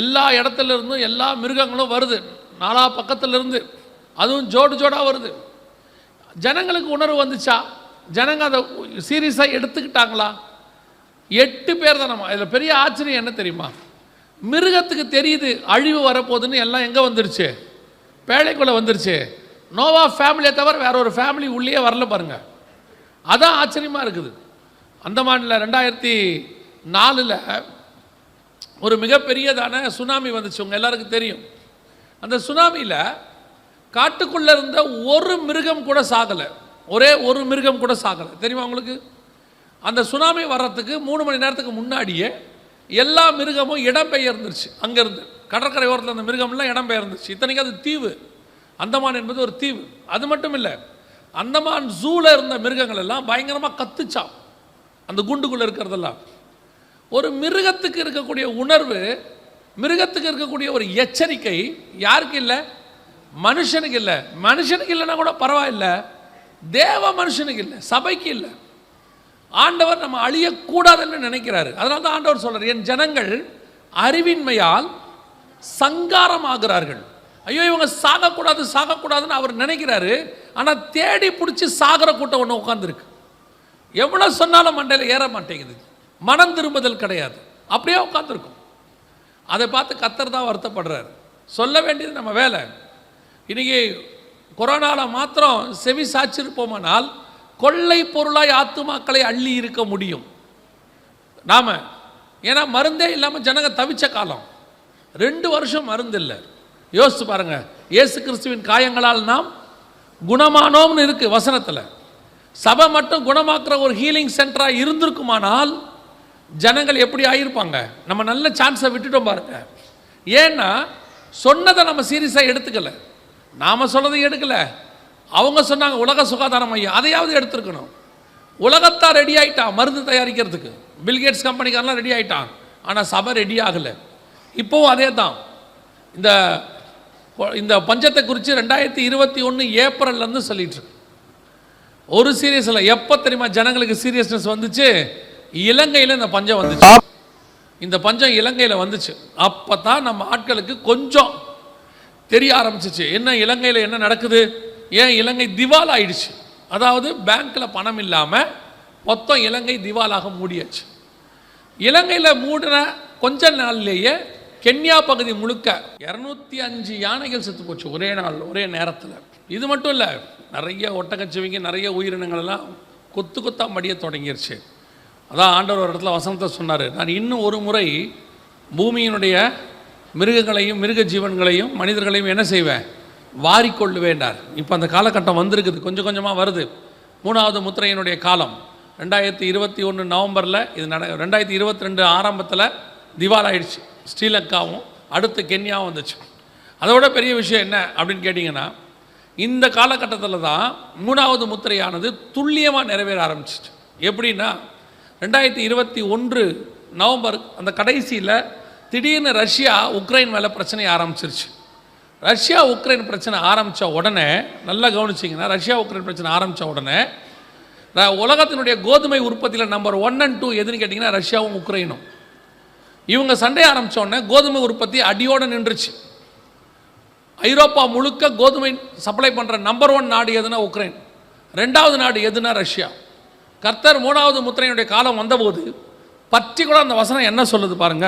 எல்லா இடத்துல இருந்தும் எல்லா மிருகங்களும் வருது, 4 பக்கத்துலேருந்து, அதுவும் ஜோடு ஜோடாக வருது. ஜனங்களுக்கு உணர்வு வந்துச்சா? ஜனங்க அதை சீரியஸாக எடுத்துக்கிட்டாங்களா? 8 பேர் தானம்மா. இதில் பெரிய ஆச்சரியம் என்ன தெரியுமா? மிருகத்துக்கு தெரியுது அழிவு வரப்போகுதுன்னு, எல்லாம் எங்கே வந்துருச்சு? பேழைக்குள்ளே வந்துருச்சு. நோவா ஃபேமிலியை தவிர வேற ஒரு ஃபேமிலி உள்ளே வரல பாருங்க. அதான் ஆச்சரியமாக இருக்குது. அந்தமானில் 2004 ஒரு மிகப்பெரியதான சுனாமி வந்துச்சு. உங்கள் எல்லாருக்கும் தெரியும். அந்த சுனாமியில் காட்டுக்குள்ளே இருந்த ஒரு மிருகம் கூட சாகலை. ஒரே ஒரு மிருகம் கூட சாகலை. தெரியுமா உங்களுக்கு? அந்த சுனாமி வர்றதுக்கு 3 மணி நேரத்துக்கு முன்னாடியே எல்லா மிருகமும் இடம்பெயர்ந்துருச்சு. அங்கேருந்து கடற்கரை ஓரத்தில் அந்த மிருகம்லாம் இடம்பெயர்ந்துருச்சு. இத்தனைக்கு அது தீவு. அந்தமான் என்பது ஒரு தீவு. அது மட்டும் இல்லை, அந்தமான் ஜூவில் இருந்த மிருகங்கள் எல்லாம் பயங்கரமாக கத்துச்சான். அந்த குண்டுக்குள்ளே இருக்கிறதெல்லாம். ஒரு மிருகத்துக்கு இருக்கக்கூடிய உணர்வு, மிருகத்துக்கு இருக்கக்கூடிய ஒரு எச்சரிக்கை யாருக்கு இல்லை? மனுஷனுக்கு இல்லை. மனுஷனுக்கு இல்லைன்னா கூட பரவாயில்லை, தேவ மனுஷனுக்கு இல்லை, சபைக்கு இல்லை. ஆண்டவர் நம்ம அழியக்கூடாதுன்னு நினைக்கிறாரு. அதனால தான் ஆண்டவர் சொல்றார், என் ஜனங்கள் அறிவின்மையால் சங்காரம் ஆகிறார்கள். ஐயோ, இவங்க சாகக்கூடாது சாகக்கூடாதுன்னு அவர் நினைக்கிறாரு. ஆனால் தேடி பிடிச்சி சாகிற கூட்டம் ஒன்று உட்காந்துருக்கு. எவ்வளோ சொன்னாலும் மண்டையில் ஏற மாட்டேங்குது. மனம் திரும்புதல் கிடையாது, அப்படியே உட்காந்துருக்கும். அதை பார்த்து கர்த்தர் தான் வருத்தப்படுறார். சொல்ல வேண்டியது நம்ம வேலை. இன்றைக்கி கொரோனாவில் மாத்திரம் செவி சாய்ச்சிருப்போமானால் கொள்ளை பொருளாய் ஆத்துமாக்களை அள்ளி இருக்க முடியும் நாம். ஏன்னா மருந்தே இல்லாமல் ஜனங்க தவிச்ச காலம். 2 வருஷம் மருந்து இல்லை. யோசிச்சு பாருங்க, இயேசு கிறிஸ்துவின் காயங்களால் நாம் குணமானோம்னு இருக்கு வசனத்தில். சபை மட்டும் குணமாக்குற ஒரு ஹீலிங் சென்டராக இருந்திருக்குமானால் ஜனங்கள் எப்படி ஆகியிருப்பாங்க? நம்ம நல்ல சான்ஸை விட்டுட்டோம் பாருங்க. ஏன்னா சொன்னதை நம்ம சீரியஸாக எடுத்துக்கல, நாம் சொன்னதை எடுக்கல. அவங்க சொன்னாங்க உலக சுகாதார மையம், அதையாவது எடுத்துருக்கணும். உலகத்தான் ரெடி ஆகிட்டான் மருந்து தயாரிக்கிறதுக்கு. பில்கேட்ஸ் கம்பெனிக்காரெலாம் ரெடி ஆகிட்டான். ஆனால் சபை ரெடி ஆகலை. இப்போவும் அதே தான். இந்த பஞ்சத்தை குறித்து 2021 ஏப்ரல்லேருந்து சொல்லிட்டு ஒரு சீரியஸ் இல்லை. எப்போ தெரியுமா ஜனங்களுக்கு சீரியஸ்னஸ் வந்துச்சு? இலங்கையில் இந்த பஞ்சம் வந்துச்சு. இந்த பஞ்சம் இலங்கையில் வந்துச்சு. அப்போ தான் நம்ம ஆட்களுக்கு கொஞ்சம் தெரிய ஆரம்பிச்சிச்சு, என்ன இலங்கையில் என்ன நடக்குது, ஏன் இலங்கை திவால் ஆயிடுச்சு. அதாவது பேங்க்கில் பணம் இல்லாமல் மொத்தம் இலங்கை திவாலாக மூடியாச்சு. இலங்கையில் மூடின கொஞ்ச நாள்லேயே கென்யா பகுதி முழுக்க 205 யானைகள் செத்து போச்சு ஒரே நாள் ஒரே நேரத்தில். இது மட்டும் இல்லை, நிறைய ஒட்டகச்சிவிங்க நிறைய உயிரினங்கள் எல்லாம் கொத்து கொத்தா மடிய தொடங்கிருச்சு. அதான் ஆண்டவர் ஒரு இடத்துல வசனத்தை சொன்னார், நான் இன்னும் ஒரு முறை பூமியினுடைய மிருகங்களையும் மிருக ஜீவன்களையும் மனிதர்களையும் என்ன செய்வேன், வாரிக்கொள்ளுவேண்டார். இப்போ அந்த காலகட்டம் வந்திருக்குது, கொஞ்சம் கொஞ்சமாக வருது. 3வது முத்திரையினுடைய காலம் 2021 நவம்பரில் இது 2022 ஆரம்பத்தில் திவாலாயிடுச்சு. ஸ்ரீலங்காவும் அடுத்து கென்யாவும் வந்துச்சு. அதோட பெரிய விஷயம் என்ன அப்படின்னு கேட்டிங்கன்னா, இந்த காலகட்டத்தில் தான் 3வது முத்திரையானது துல்லியமாக நிறைவேற ஆரம்பிச்சிச்சு. எப்படின்னா 2021 நவம்பர் அந்த கடைசியில் திடீர்னு ரஷ்யா உக்ரைன் மேலே பிரச்சனை ஆரம்பிச்சிருச்சு. ரஷ்யா உக்ரைன் பிரச்சனை ஆரம்பித்த உடனே, நல்லா கவனிச்சிங்கன்னா, ரஷ்யா உக்ரைன் பிரச்சனை ஆரம்பித்த உடனே உலகத்தினுடைய கோதுமை உற்பத்தியில் நம்பர் 1 and 2 எதுன்னு கேட்டிங்கன்னா ரஷ்யாவும் உக்ரைனும். இவங்க சண்டை ஆரம்பித்த உடனே கோதுமை உற்பத்தி அடியோடு நின்றுச்சு. ஐரோப்பா முழுக்க கோதுமை சப்ளை பண்ணுற நம்பர் 1 நாடு எதுனா உக்ரைன், 2வது நாடு எதுனா ரஷ்யா. கர்த்தர் 3வது முத்திரையினுடைய காலம் வந்தபோது பற்றி கூட அந்த வசனம் என்ன சொல்லுது பாருங்க,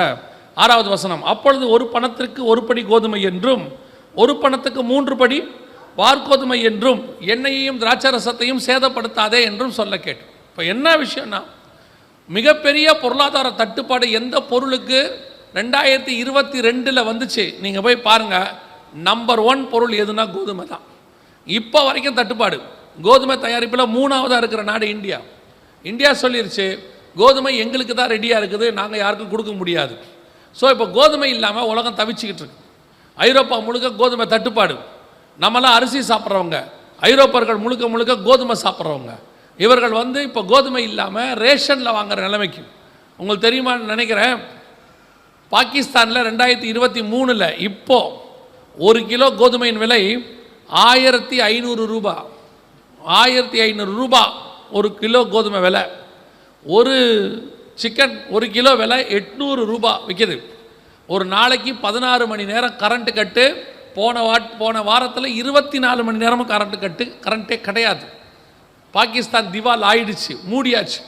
6வது வசனம், அப்பொழுது ஒரு பணத்திற்கு ஒரு படி கோதுமை என்றும் ஒரு பணத்துக்கு 3 படி வார்கோதுமை என்றும் எண்ணெயையும் திராட்சரசத்தையும் சேதப்படுத்தாதே என்றும் சொல்ல கேட்டு. இப்போ என்ன விஷயம்னா, மிகப்பெரிய பொருளாதார தட்டுப்பாடு எந்த பொருளுக்கு 2022 வந்துச்சு நீங்கள் போய் பாருங்கள், நம்பர் 1 பொருள் எதுனா கோதுமை தான். இப்போ வரைக்கும் தட்டுப்பாடு. கோதுமை தயாரிப்பில் 3ஆவதாக இருக்கிற நாடு இந்தியா. இந்தியா சொல்லிருச்சு, கோதுமை எங்களுக்கு தான் ரெடியாக இருக்குது, நாங்கள் யாருக்கும் கொடுக்க முடியாது. ஸோ இப்போ கோதுமை இல்லாமல் உலகம் தவிச்சிக்கிட்டு இருக்கு. ஐரோப்பா முழுக்க கோதுமை தட்டுப்பாடு. நம்மளாம் அரிசி சாப்பிட்றவங்க, ஐரோப்பர்கள் முழுக்க முழுக்க கோதுமை சாப்பிட்றவங்க. இவர்கள் இப்போ கோதுமை இல்லாமல் ரேஷனில் வாங்குற நிலைமைக்கு. உங்களுக்கு தெரியுமான்னு நினைக்கிறேன், பாகிஸ்தானில் 2023 இப்போது 1 கிலோ கோதுமையின் விலை 1500 ரூபா. 1500 ரூபா 1 கிலோ கோதுமை விலை. ஒரு சிக்கன் 1 கிலோ விலை 800 ரூபா விற்கிது. ஒரு நாளைக்கு 16 மணி நேரம் கரண்ட்டு கட்டு. போன வாரத்தில் 24 மணி நேரமும் கரண்ட்டே கிடையாது. பாகிஸ்தான் திவால் ஆயிடுச்சு, மூடியாச்சு.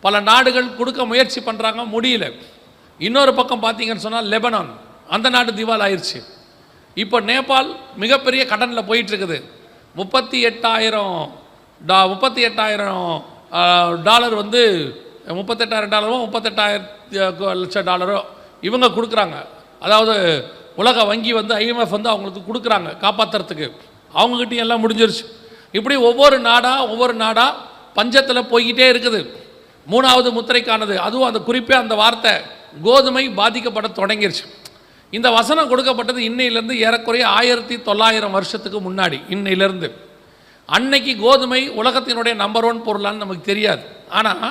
பல நாடுகள் கொடுக்க முயற்சி பண்ணுறாங்க, முடியல. இன்னொரு பக்கம் பார்த்தீங்கன்னு சொன்னால் லெபனான், அந்த நாடு திவால் ஆயிடுச்சு. இப்போ நேபாள் மிகப்பெரிய கடனில் போயிட்டுருக்குது. 38,000 டாலர் 38,000 டாலரோ 38,000 லட்சம் டாலரோ இவங்க கொடுக்குறாங்க. அதாவது உலக வங்கி IMF அவங்களுக்கு கொடுக்குறாங்க காப்பாற்றுறதுக்கு. அவங்ககிட்டையும் எல்லாம் முடிஞ்சிருச்சு. இப்படி ஒவ்வொரு நாடாக பஞ்சத்தில் போய்கிட்டே இருக்குது. 3வது முத்திரைக்கானது, அதுவும் அந்த குறிப்பே அந்த வார்த்தை கோதுமை பாதிக்கப்பட தொடங்கிருச்சு. இந்த வசனம் கொடுக்கப்பட்டது இன்னையிலேருந்து ஏறக்குறைய 1900 வருஷத்துக்கு முன்னாடி. இன்னையிலேருந்து அன்னைக்கு கோதுமை உலகத்தினுடைய நம்பர் 1 பொருளான்னு நமக்கு தெரியாது. ஆனால்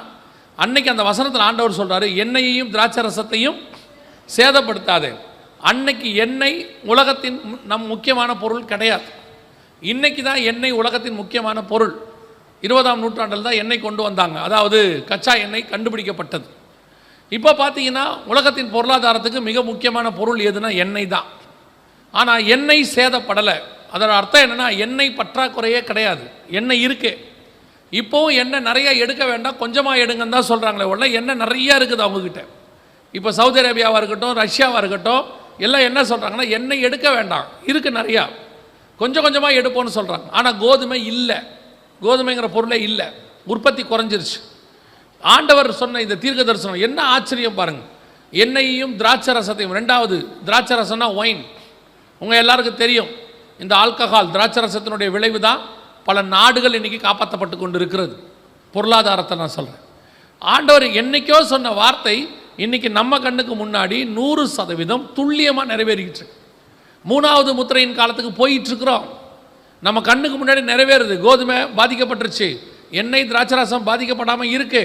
அன்னைக்கு அந்த வசனத்தில் ஆண்டவர் சொல்கிறாரு, எண்ணெயையும் திராட்சரசத்தையும் சேதப்படுத்தாது. அன்னைக்கு எண்ணெய் உலகத்தின் முக்கியமான பொருள் கிடையாது. இன்னைக்கு தான் எண்ணெய் உலகத்தின் முக்கியமான பொருள். 20ஆம் நூற்றாண்டில் தான் எண்ணெய் கொண்டு வந்தாங்க, அதாவது கச்சா எண்ணெய் கண்டுபிடிக்கப்பட்டது. இப்போ பார்த்தீங்கன்னா உலகத்தின் பொருளாதாரத்துக்கு மிக முக்கியமான பொருள் எதுனா எண்ணெய் தான். ஆனால் எண்ணெய் சேதப்படலை. அதோட அர்த்தம் என்னென்னா, எண்ணெய் பற்றாக்குறையே கிடையாது, எண்ணெய் இருக்கு. இப்போவும் எண்ணெய் நிறைய எடுக்க வேண்டாம், கொஞ்சமாக எடுங்கன்னு தான் சொல்கிறாங்களே உள்ள. எண்ணெய் நிறையா இருக்குது அவங்கக்கிட்ட. இப்போ சவுதி அரேபியாவாக இருக்கட்டும், ரஷ்யாவாக இருக்கட்டும், எல்லாம் என்ன சொல்கிறாங்கன்னா, எண்ணெய் எடுக்க வேண்டாம், இருக்குது நிறையா, கொஞ்சம் கொஞ்சமாக எடுப்போம்னு சொல்கிறாங்க. ஆனால் கோதுமை இல்லை, கோதுமைங்கிற பொருளே இல்லை, உற்பத்தி குறைஞ்சிருச்சு. ஆண்டவர் சொன்ன இந்த தீர்க்க தரிசனம் என்ன ஆச்சரியம் பாருங்கள். எண்ணெயையும் திராட்சை ரசத்தையும், 2வது திராட்சை ரசம்னா ஒயின். உங்கள் எல்லாருக்கும் தெரியும், இந்த ஆல்கஹால் திராட்சை ரசத்தினுடைய விளைவு தான் பல நாடுகள் இன்றைக்கி காப்பாற்றப்பட்டு கொண்டு இருக்கிறது. பொருளாதாரத்தை நான் சொல்கிறேன். ஆண்டவர் என்னைக்கோ சொன்ன வார்த்தை இன்றைக்கி நம்ம கண்ணுக்கு முன்னாடி 100% துல்லியமாக நிறைவேறிக்கிட்டு. 3வது முத்திரையின் காலத்துக்கு போயிட்டுருக்குறோம். நம்ம கண்ணுக்கு முன்னாடி நிறைவேறுது. கோதுமை பாதிக்கப்பட்டுருச்சு, எண்ணெய் திராட்சரசம் பாதிக்கப்படாமல் இருக்கு.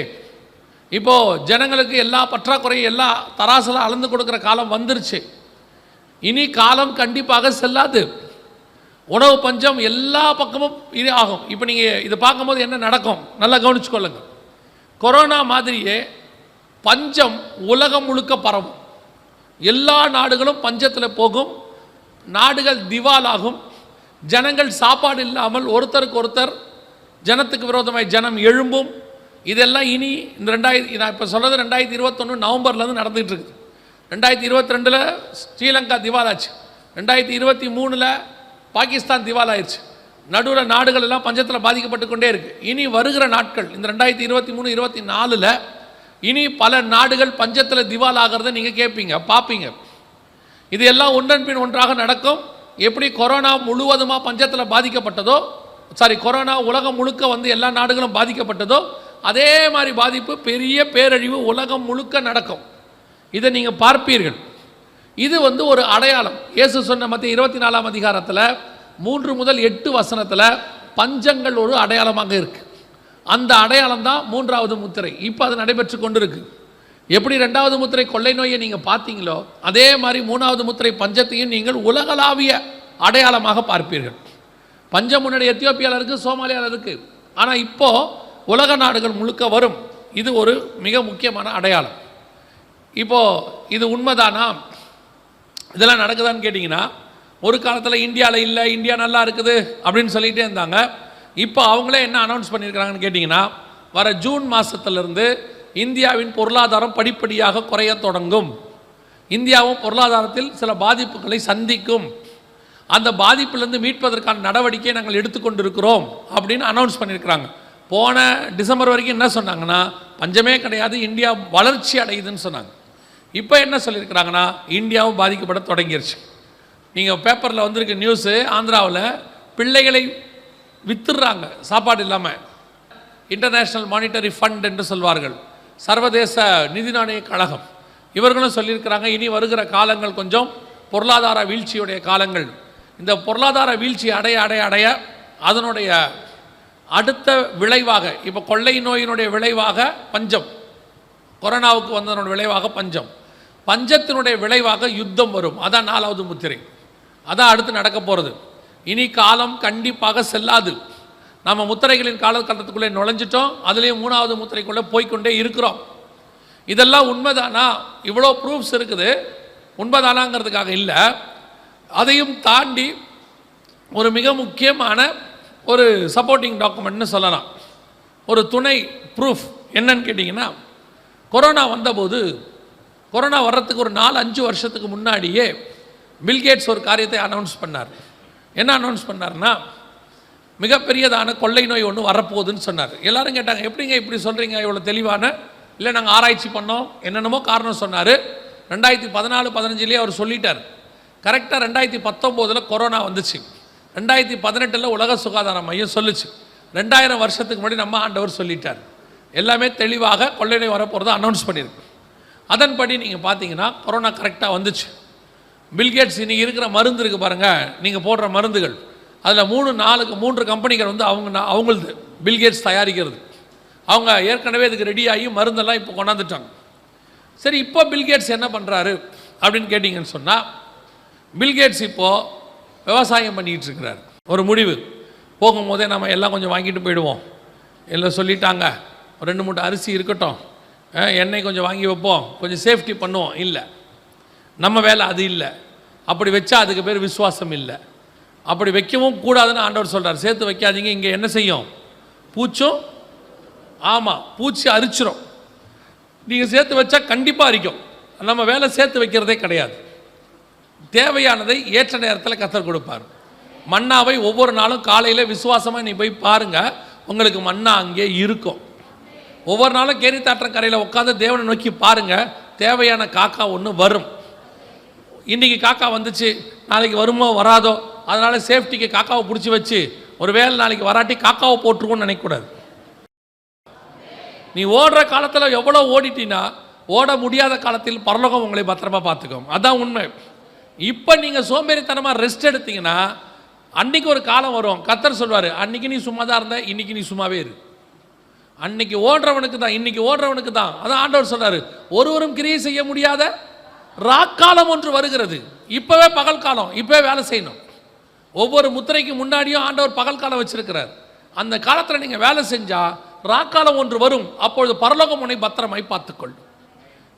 இப்போது ஜனங்களுக்கு எல்லா பற்றாக்குறையும் எல்லா தராசில் அளந்து கொடுக்குற காலம் வந்துருச்சு. இனி காலம் கண்டிப்பாக செல்லாது. உணவு பஞ்சம் எல்லா பக்கமும் இது ஆகும். இப்போ நீங்கள் இதை பார்க்கும்போது என்ன நடக்கும் நல்லா கவனிச்சுக்கொள்ளுங்க. கொரோனா மாதிரியே பஞ்சம் உலகம் முழுக்க பரவும். எல்லா நாடுகளும் பஞ்சத்தில் போகும், நாடுகள் திவாலாகும், ஜனங்கள் சாப்பாடு இல்லாமல் ஒருத்தருக்கு ஒருத்தர் ஜனத்துக்கு விரோதமாய் ஜனம் எழும்பும். இதெல்லாம் இனி இந்த நான் இப்போ சொல்கிறது 2021 நவம்பர்லேருந்து நடந்துகிட்டு இருக்குது. 2022 ஸ்ரீலங்கா திவாலாச்சு, 2023 பாகிஸ்தான் திவாலாயிருச்சு. நடுவில் நாடுகள் எல்லாம் பஞ்சத்தில் பாதிக்கப்பட்டு கொண்டே இருக்கு. இனி வருகிற நாட்கள் இந்த 2023, 24 இனி பல நாடுகள் பஞ்சத்தில் திவால் ஆகிறத நீங்கள் கேட்பீங்க, பார்ப்பீங்க. இது எல்லாம் ஒன்றன் பின் ஒன்றாக நடக்கும். எப்படி கொரோனா முழுவதுமாக பஞ்சத்தில் பாதிக்கப்பட்டதோ, கொரோனா உலகம் முழுக்க வந்து எல்லா நாடுகளும் பாதிக்கப்பட்டதோ, அதே மாதிரி பாதிப்பு, பெரிய பேரழிவு உலகம் முழுக்க நடக்கும். இதை நீங்கள் பார்ப்பீர்கள். இது வந்து ஒரு அடையாளம். இயேசு சொன்ன மத்திய 24ஆம் அதிகாரத்தில் 3 முதல் 8 வசனத்தில் பஞ்சங்கள் ஒரு அடையாளமாக இருக்கு. அந்த அடையாளம் தான் 3வது முத்திரை. இப்போ அது நடைபெற்று கொண்டிருக்கு. எப்படி 2வது முத்திரை கொள்ளை நோயை நீங்கள் பார்த்தீங்களோ, அதே மாதிரி 3வது முத்திரை பஞ்சத்தையும் நீங்கள் உலகளாவிய அடையாளமாக பார்ப்பீர்கள். பஞ்சம் முன்னாடி எத்தியோப்பியாவில் இருக்குது, சோமாலியாவில் இருக்குது. ஆனால் இப்போ உலக நாடுகள் முழுக்க வரும். இது ஒரு மிக முக்கியமான அடையாளம். இப்போது இது உண்மைதானா, இதெல்லாம் நடக்குதான்னு கேட்டிங்கன்னா, ஒரு காலத்தில் இந்தியாவில் இல்லை, இந்தியா நல்லா இருக்குது அப்படின்னு சொல்லிகிட்டே இருந்தாங்க. இப்போ அவங்களே என்ன அனௌன்ஸ் பண்ணியிருக்கிறாங்கன்னு கேட்டிங்கன்னா, வர ஜூன் மாதத்திலிருந்து இந்தியாவின் பொருளாதாரம் படிப்படியாக குறைய தொடங்கும், இந்தியாவும் பொருளாதாரத்தில் சில பாதிப்புகளை சந்திக்கும், அந்த பாதிப்பிலிருந்து மீட்பதற்கான நடவடிக்கையை நாங்கள் எடுத்துக்கொண்டிருக்கிறோம் அப்படின்னு அனௌன்ஸ் பண்ணியிருக்கிறாங்க. போன டிசம்பர் வரைக்கும் என்ன சொன்னாங்கன்னா, பஞ்சமே கிடையாது, இந்தியா வளர்ச்சி அடையுதுன்னு சொன்னாங்க. இப்போ என்ன சொல்லியிருக்கிறாங்கன்னா, இந்தியாவும் பாதிக்கப்பட தொடங்கிருச்சு. நீங்கள் பேப்பரில் வந்திருக்க நியூஸு, ஆந்திராவில் பிள்ளைகளை வித்துடுறாங்க சாப்பாடு இல்லாமல். இன்டர்நேஷ்னல் மானிட்டரி ஃபண்ட் என்று சொல்வார்கள், சர்வதேச நிதி நாணய கழகம், இவர்களும் சொல்லியிருக்கிறாங்க, இனி வருகிற காலங்கள் கொஞ்சம் பொருளாதார வீழ்ச்சியுடைய காலங்கள். இந்த பொருளாதார வீழ்ச்சி அடைய அடைய அடைய அதனுடைய அடுத்த விளைவாக, இப்போ கொள்ளை நோயினுடைய விளைவாக பஞ்சம், கொரோனாவுக்கு வந்ததனுடைய விளைவாக பஞ்சம், பஞ்சத்தினுடைய விளைவாக யுத்தம் வரும். அதான் 4வது முத்திரை. அதான் அடுத்து நடக்க போகிறது. இனி காலம் கண்டிப்பாக செல்லாது. நம்ம முத்திரைகளின் காலகட்டத்துக்குள்ளே நுழைஞ்சிட்டோம், அதுலேயும் 3வது முத்திரைக்குள்ளே போய்கொண்டே இருக்கிறோம். இதெல்லாம் உண்மைதானா? இவ்வளோ ப்ரூஃப்ஸ் இருக்குது, உண்மைதானாங்கிறதுக்காக இல்லை. அதையும் தாண்டி ஒரு மிக முக்கியமான ஒரு சப்போர்ட்டிங் டாக்குமெண்ட்னு சொல்லலாம், ஒரு துணை ப்ரூஃப். என்னன்னு கேட்டிங்கன்னா, கொரோனா வந்தபோது, கொரோனா வர்றதுக்கு ஒரு 4-5 வருஷத்துக்கு முன்னாடியே பில்கேட்ஸ் ஒரு காரியத்தை அனௌன்ஸ் பண்ணார். என்ன அனௌன்ஸ் பண்ணார்னா, மிகப்பெரியதான கொள்ளை நோய் ஒன்று வரப்போகுதுன்னு சொன்னார். எல்லாரும் கேட்டாங்க, எப்படிங்க இப்படி சொல்கிறீங்க இவ்வளோ தெளிவான? இல்லை, நாங்கள் ஆராய்ச்சி பண்ணோம், என்னென்னமோ காரணம் சொன்னார். 2014-15 அவர் சொல்லிட்டார். கரெக்டாக 2019 கொரோனா வந்துச்சு, 2018 உலக சுகாதார மையம் சொல்லிச்சு, 2000 வருஷத்துக்கு முன்னாடி நம்ம ஆண்டவர் சொல்லிட்டார். எல்லாமே தெளிவாக கொள்ளை நோய் வரப்போகிறத அனௌன்ஸ் பண்ணியிருக்கு. அதன்படி நீங்கள் பார்த்தீங்கன்னா கொரோனா கரெக்டாக வந்துச்சு. பில்கேட்ஸ் இன்றைக்கி இருக்கிற மருந்து இருக்குது பாருங்கள், நீங்கள் போடுற மருந்துகள், அதில் 3 கம்பெனிகள் வந்து அவங்களது பில்கேட்ஸ் தயாரிக்கிறது. அவங்க ஏற்கனவே இதுக்கு ரெடியாகி மருந்தெல்லாம் இப்போ கொண்டாந்துட்டாங்க. சரி, இப்போ பில்கேட்ஸ் என்ன பண்ணுறாரு அப்படின்னு கேட்டிங்கன்னு சொன்னால், பில்கேட்ஸ் இப்போது விவசாயம் பண்ணிக்கிட்டு இருக்கிறார். ஒரு முடிவு, போகும்போதே நம்ம எல்லாம் கொஞ்சம் வாங்கிட்டு போயிடுவோம், எல்லாம் சொல்லிட்டாங்க, 2 மூட்டை அரிசி இருக்கட்டும், எண்ணெய் கொஞ்சம் வாங்கி வைப்போம், கொஞ்சம் சேஃப்டி பண்ணுவோம். இல்லை, நம்ம வேலை அது இல்லை. அப்படி வச்சா அதுக்கு பேர் விசுவாசம் இல்லை. அப்படி வைக்கவும் கூடாதுன்னு ஆண்டவர் சொல்கிறார். சேர்த்து வைக்காதீங்க, இங்கே என்ன செய்யும்? பூச்சும், ஆமாம், பூச்சி அரிச்சிரும். நீங்கள் சேர்த்து வச்சா கண்டிப்பாக அரிக்கும். நம்ம வேலை சேர்த்து வைக்கிறதே கிடையாது. தேவையானதை ஏற்ற நேரத்தில் கர்த்தர் கொடுப்பார். மன்னாவை ஒவ்வொரு நாளும் காலையில் விசுவாசமாக நீ போய் பாருங்கள், உங்களுக்கு மன்னா அங்கே இருக்கும். ஒவ்வொரு நாளும் கேரித்தாற்ற கரையில் உட்காந்து தேவனை நோக்கி பாருங்கள், தேவையான காக்கா ஒன்று வரும். இன்றைக்கி காக்கா வந்துச்சு, நாளைக்கு வருமோ வராதோ, அதனால் சேஃப்டிக்கு காக்காவை பிடிச்சி வச்சு ஒரு வேலை நாளைக்கு வராட்டி காக்காவை போட்டுருவோன்னு நினைக்கக்கூடாது. நீ ஓடுற காலத்தில் எவ்வளோ ஓடிட்டினா, ஓட முடியாத காலத்தில் பரலோகம் உங்களை பத்திரமா பார்த்துக்கும். அதான் உண்மை. இப்போ நீங்கள் சோம்பேறித்தனமாக ரெஸ்ட் எடுத்தீங்கன்னா, அன்றைக்கி ஒரு காலம் வரும், கர்த்தர் சொல்வார், அன்றைக்கி நீ சும்மா தான் இருந்த, இன்றைக்கி நீ சும்மாவே இரு. அன்னைக்கு ஓடுறவனுக்கு தான், இன்னைக்கு ஓடுறவனுக்கு தான். அதான் ஆண்டவர் சொல்றாரு, ஒருவரும் கிரியை செய்ய முடியாத ராக்காலம் ஒன்று வருகிறது. இப்பவே பகல் காலம், இப்பவே வேலை செய்யணும். ஒவ்வொரு முத்திரைக்கு முன்னாடியும் ஆண்டவர் பகல் காலம் வச்சிருக்கிறார். அந்த காலத்தில் நீங்கள் வேலை செஞ்சா ராக்காலம் ஒன்று வரும், அப்பொழுது பரலோகம் உன்னை பத்திரமாய் பார்த்துக்கொள்ளும்.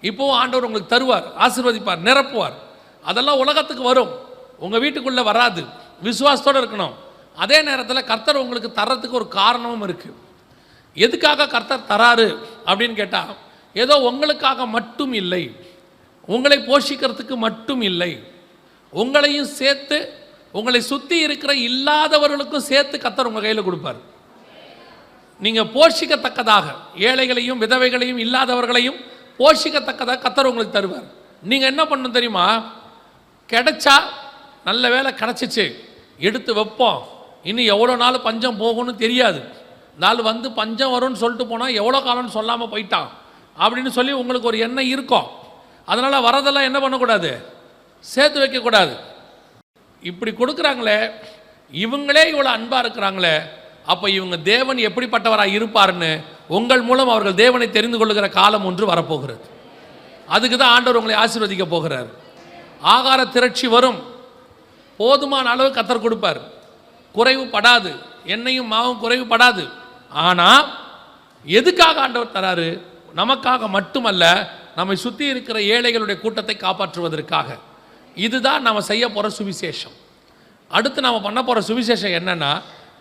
இப்போவும் ஆண்டவர் உங்களுக்கு தருவார், ஆசீர்வதிப்பார், நிரப்புவார். அதெல்லாம் உலகத்துக்கு வரும், உங்கள் வீட்டுக்குள்ளே வராது. விசுவாசத்தோடு இருக்கணும். அதே நேரத்தில் கர்த்தர் உங்களுக்கு தர்றதுக்கு ஒரு காரணமும் இருக்குது. எதுக்காக கர்த்தர் தராரு அப்படின்னு கேட்டால், ஏதோ உங்களுக்காக மட்டும் இல்லை, உங்களை போஷிக்கிறதுக்கு மட்டும் இல்லை, உங்களையும் சேர்த்து உங்களை சுற்றி இருக்கிற இல்லாதவர்களுக்கும் சேர்த்து கர்த்தர் உங்கள் கையில் கொடுப்பார். நீங்கள் போஷிக்கத்தக்கதாக ஏழைகளையும் விதவைகளையும் இல்லாதவர்களையும் போஷிக்கத்தக்கதாக கர்த்தர் உங்களுக்கு தருவார். நீங்கள் என்ன பண்ணணும் தெரியுமா? கிடைச்சா நல்ல வேலை கிடச்சிச்சு, எடுத்து வைப்போம். இன்னும் எவ்வளோ நாள் பஞ்சம் போகும்னு தெரியாது. நாள் வந்து பஞ்சம் வரும்னு சொல்லிட்டு போனால் எவ்வளோ காலம்னு சொல்லாமல் போயிட்டான் அப்படின்னு சொல்லி உங்களுக்கு ஒரு எண்ணம் இருக்கும். அதனால் வரதெல்லாம் என்ன பண்ணக்கூடாது? சேர்த்து வைக்கக்கூடாது. இப்படி கொடுக்குறாங்களே, இவங்களே இவ்வளோ அன்பாக இருக்கிறாங்களே, அப்போ இவங்க தேவன் எப்படிப்பட்டவராக இருப்பார்னு உங்கள் மூலம் அவர்கள் தேவனை தெரிந்து கொள்ளுகிற காலம் ஒன்று வரப்போகிறது. அதுக்கு தான் ஆண்டவர் உங்களை ஆசீர்வதிக்க போகிறார். ஆகார திரட்சி வரும், போதுமான அளவு கர்த்தர் கொடுப்பார், குறைவுபடாது, எண்ணெயும் மாவும் குறைவுபடாது. ஆனால் எதுக்காக ஆண்டவர் தராரு? நமக்காக மட்டுமல்ல, நம்மை சுற்றி இருக்கிற ஏழைகளுடைய கூட்டத்தை காப்பாற்றுவதற்காக. இதுதான் நாம் செய்ய போகிற சுவிசேஷம். அடுத்து நாம் பண்ண போகிற சுவிசேஷம் என்னென்னா,